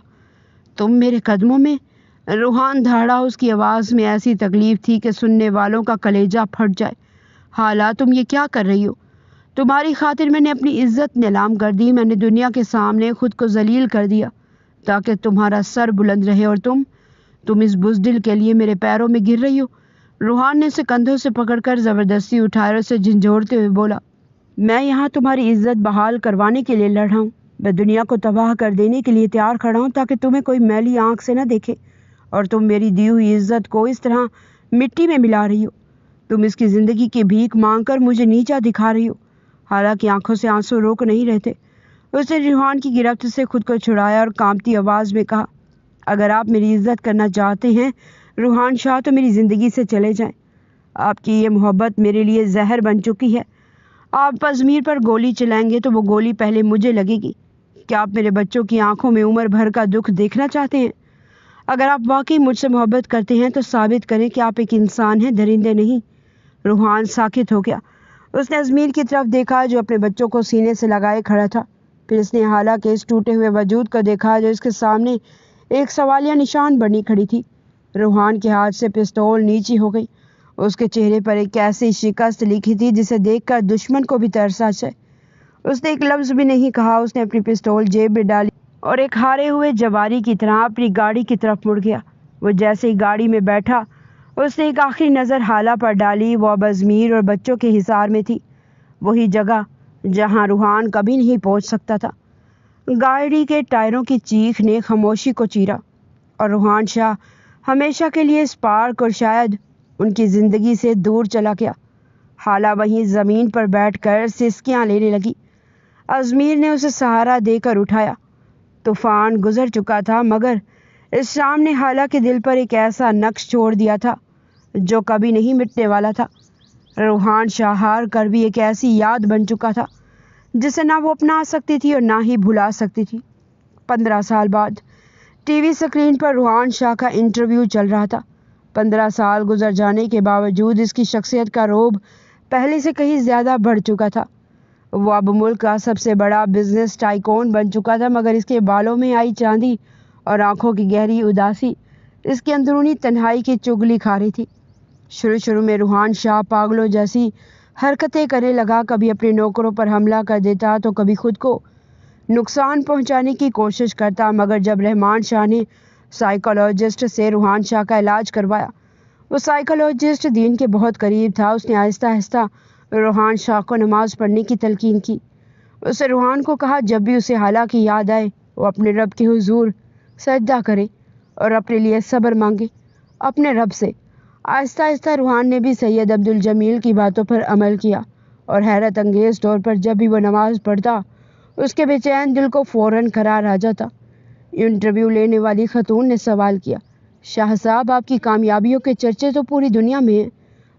تم میرے قدموں میں؟ روحان دھاڑا۔ اس کی آواز میں ایسی تکلیف تھی کہ سننے والوں کا کلیجہ پھٹ جائے۔ حالہ، تم یہ کیا کر رہی ہو؟ تمہاری خاطر میں نے اپنی عزت نیلام کر دی، میں نے دنیا کے سامنے خود کو ذلیل کر دیا تاکہ تمہارا سر بلند رہے، اور تم اس بزدل کے لیے میرے پیروں میں گر رہی ہو۔ روحان نے اسے کندھوں سے پکڑ کر زبردستی اٹھایا اور اسے جھنجھوڑتے ہوئے بولا، میں یہاں تمہاری عزت بحال کروانے کے لیے لڑ رہا ہوں۔ میں دنیا کو تباہ کر دینے کے لیے تیار کھڑا ہوں تاکہ تمہیں کوئی میلی آنکھ سے نہ دیکھے، اور تم میری دی ہوئی عزت کو اس طرح مٹی میں ملا رہی ہو۔ تم اس کی زندگی کی بھیک مانگ کر مجھے نیچا دکھا رہی ہو۔ حالانکہ آنکھوں سے آنسو روک نہیں رہتے۔ اس نے روحان کی گرفت سے خود کو چھڑایا اور کانپتی آواز میں کہا، اگر آپ میری عزت کرنا چاہتے ہیں روحان شاہ تو میری زندگی سے چلے جائیں۔ آپ کی یہ محبت میرے لیے زہر بن چکی ہے۔ آپ ازمیر پر گولی چلائیں گے تو وہ گولی پہلے مجھے لگے گی۔ کیا آپ میرے بچوں کی آنکھوں میں عمر بھر کا دکھ دیکھنا چاہتے ہیں؟ اگر آپ واقعی مجھ سے محبت کرتے ہیں تو ثابت کریں کہ آپ ایک انسان ہیں، درندے نہیں۔ روحان ساکت ہو گیا۔ اس نے ازمیر کی طرف دیکھا جو اپنے بچوں کو سینے سے لگائے کھڑا تھا۔ پھر اس نے حالہ کے اس ٹوٹے ہوئے وجود کو دیکھا جو اس کے سامنے ایک سوالیہ نشان بنی کھڑی تھی۔ روحان کے ہاتھ سے پستول نیچی ہو گئی۔ اس کے چہرے پر ایک ایسی شکست لکھی تھی جسے دیکھ کر دشمن کو بھی ترس آ جائے۔ اس نے ایک لفظ بھی نہیں کہا۔ اس نے اپنی پستول جیب میں ڈالی اور ایک ہارے ہوئے جواری کی طرح اپنی گاڑی کی طرف مڑ گیا۔ وہ جیسے ہی گاڑی میں بیٹھا، اس نے ایک آخری نظر حالہ پر ڈالی۔ وہ اب ازمیر اور بچوں کے حصار میں تھی، وہی جگہ جہاں روحان کبھی نہیں پہنچ سکتا تھا۔ گاڑی کے ٹائروں کی چیخ نے خاموشی کو چیرا، اور روحان شاہ ہمیشہ کے لیے اس پارک اور شاید ان کی زندگی سے دور چلا گیا۔ حالہ وہیں زمین پر بیٹھ کر سسکیاں لینے لگی۔ ازمیر نے اسے سہارا دے کر اٹھایا۔ طوفان گزر چکا تھا، مگر اس شام نے حالہ کے دل پر ایک ایسا نقش چھوڑ دیا تھا جو کبھی نہیں مٹنے والا تھا۔ روحان شاہ ہار کر بھی ایک ایسی یاد بن چکا تھا جسے نہ وہ اپنا سکتی تھی اور نہ ہی بھلا سکتی تھی۔ 15 سال بعد ٹی وی اسکرین پر روحان شاہ کا انٹرویو چل رہا تھا۔ 15 سال گزر جانے کے باوجود اس کی شخصیت کا رعب پہلے سے کہیں زیادہ بڑھ چکا تھا۔ وہ اب ملک کا سب سے بڑا بزنس ٹائکون بن چکا تھا، مگر اس کے بالوں میں آئی چاندی اور آنکھوں کی گہری اداسی اس کی اندرونی تنہائی کی چگلی کھا رہی تھی۔ شروع میں روحان شاہ پاگلوں جیسی حرکتیں کرنے لگا، کبھی اپنے نوکروں پر حملہ کر دیتا تو کبھی خود کو نقصان پہنچانے کی کوشش کرتا، مگر جب رحمان شاہ نے سائیکالوجسٹ سے روحان شاہ کا علاج کروایا، وہ سائیکالوجسٹ دین کے بہت قریب تھا۔ اس نے آہستہ آہستہ روحان شاہ کو نماز پڑھنے کی تلقین کی۔ اسے روحان کو کہا جب بھی اسے حالہ کی یاد آئے وہ اپنے رب کے حضور سجدہ کرے اور اپنے لیے صبر مانگے اپنے رب سے۔ آہستہ آہستہ روحان نے بھی سید عبدالجمیل کی باتوں پر عمل کیا، اور حیرت انگیز طور پر جب بھی وہ نماز پڑھتا اس کے بے چین دل کو فوراً قرار آ جاتا۔ انٹرویو لینے والی خاتون نے سوال کیا۔ شاہ صاحب، آپ کی کامیابیوں کے چرچے تو پوری دنیا میں ہیں،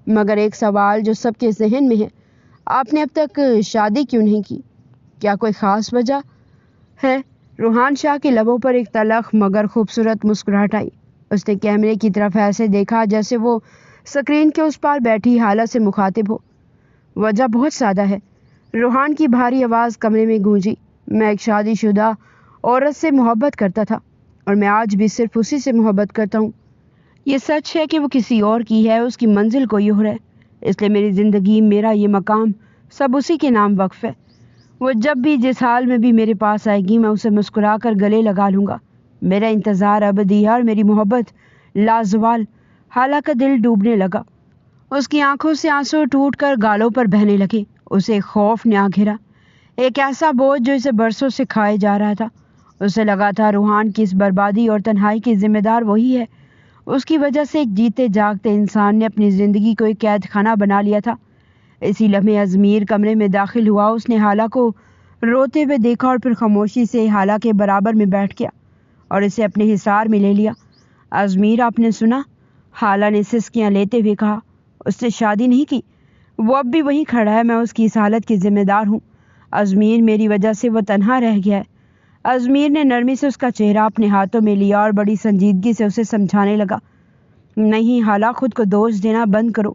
مگر ایک سوال جو سب کے ذہن میں ہے، آپ نے اب تک شادی کیوں نہیں کی؟ کیا کوئی خاص وجہ ہے؟ روحان شاہ کے لبوں پر ایک تلخ مگر خوبصورت مسکراہٹ آئی۔ اس نے کیمرے کی طرف ایسے دیکھا جیسے وہ سکرین کے اس پار بیٹھی حالہ سے مخاطب ہو۔ وجہ بہت سادہ ہے، روحان کی بھاری آواز کمرے میں گونجی۔ میں ایک شادی شدہ عورت سے محبت کرتا تھا، اور میں آج بھی صرف اسی سے محبت کرتا ہوں۔ یہ سچ ہے کہ وہ کسی اور کی ہے، اس کی منزل کوئی اور ہے، اس لیے میری زندگی، میرا یہ مقام سب اسی کے نام وقف ہے۔ وہ جب بھی جس حال میں بھی میرے پاس آئے گی، میں اسے مسکرا کر گلے لگا لوں گا۔ میرا انتظار ابدی ہے اور میری محبت لازوال۔ حالہ کا دل ڈوبنے لگا، اس کی آنکھوں سے آنسو ٹوٹ کر گالوں پر بہنے لگے۔ اسے خوف نے آ گھیرا، ایک ایسا بوجھ جو اسے برسوں سے کھائے جا رہا تھا۔ اسے لگا تھا روحان کی اس بربادی اور تنہائی کی ذمہ دار وہی ہے۔ اس کی وجہ سے ایک جیتے جاگتے انسان نے اپنی زندگی کو ایک قید خانہ بنا لیا تھا۔ اسی لمحے ازمیر کمرے میں داخل ہوا۔ اس نے حالہ کو روتے ہوئے دیکھا اور پھر خاموشی سے حالہ کے برابر میں بیٹھ گیا اور اسے اپنے حصار میں لے لیا۔ ازمیر، آپ نے سنا؟ حالہ نے سسکیاں لیتے ہوئے کہا۔ اس نے شادی نہیں کی، وہ اب بھی وہیں کھڑا ہے، میں اس کی اس حالت کی ذمہ دار ہوں۔ ازمیر، میری وجہ سے وہ تنہا رہ گیا ہے۔ ازمیر نے نرمی سے اس کا چہرہ اپنے ہاتھوں میں لیا اور بڑی سنجیدگی سے اسے سمجھانے لگا۔ نہیں حالہ، خود کو دوش دینا بند کرو۔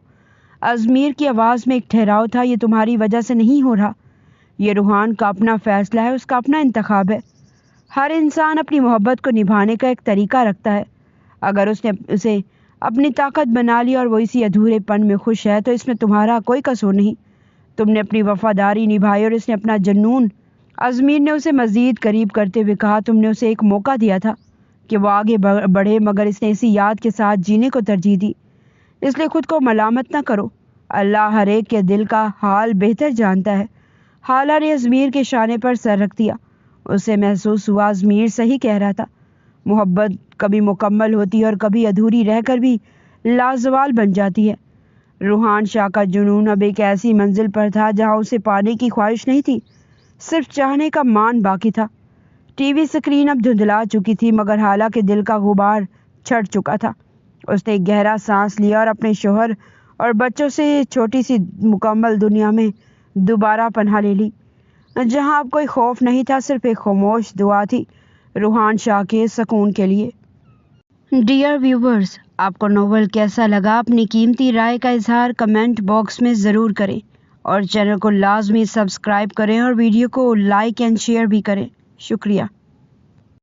ازمیر کی آواز میں ایک ٹھہراؤ تھا۔ یہ تمہاری وجہ سے نہیں ہو رہا، یہ روحان کا اپنا فیصلہ ہے، اس کا اپنا انتخاب ہے۔ ہر انسان اپنی محبت کو نبھانے کا ایک طریقہ رکھتا ہے۔ اگر اس نے اسے اپنی طاقت بنا لی اور وہ اسی ادھورے پن میں خوش ہے تو اس میں تمہارا کوئی قصور نہیں۔ تم نے اپنی وفاداری نبھائی اور اس نے اپنا جنون۔ ازمیر نے اسے مزید قریب کرتے ہوئے کہا، تم نے اسے ایک موقع دیا تھا کہ وہ آگے بڑھے، مگر اس نے اسی یاد کے ساتھ جینے کو ترجیح دی۔ اس لیے خود کو ملامت نہ کرو، اللہ ہر ایک کے دل کا حال بہتر جانتا ہے۔ حالہ نے ازمیر کے شانے پر سر رکھ دیا۔ اسے محسوس ہوا ازمیر صحیح کہہ رہا تھا، محبت کبھی مکمل ہوتی ہے اور کبھی ادھوری رہ کر بھی لازوال بن جاتی ہے۔ روحان شاہ کا جنون اب ایک ایسی منزل پر تھا جہاں اسے پانے کی خواہش نہیں تھی، صرف چاہنے کا مان باقی تھا۔ ٹی وی سکرین اب دھندلا چکی تھی، مگر حالہ کے دل کا غبار چھٹ چکا تھا۔ اس نے ایک گہرا سانس لیا اور اپنے شوہر اور بچوں سے چھوٹی سی مکمل دنیا میں دوبارہ پناہ لے لی، جہاں اب کوئی خوف نہیں تھا، صرف ایک خاموش دعا تھی روحان شاہ کے سکون کے لیے۔ ڈیئر ویورز، آپ کو ناول کیسا لگا؟ اپنی قیمتی رائے کا اظہار کمنٹ باکس میں ضرور کریں اور چینل کو لازمی سبسکرائب کریں اور ویڈیو کو لائک اینڈ شیئر بھی کریں۔ شکریہ۔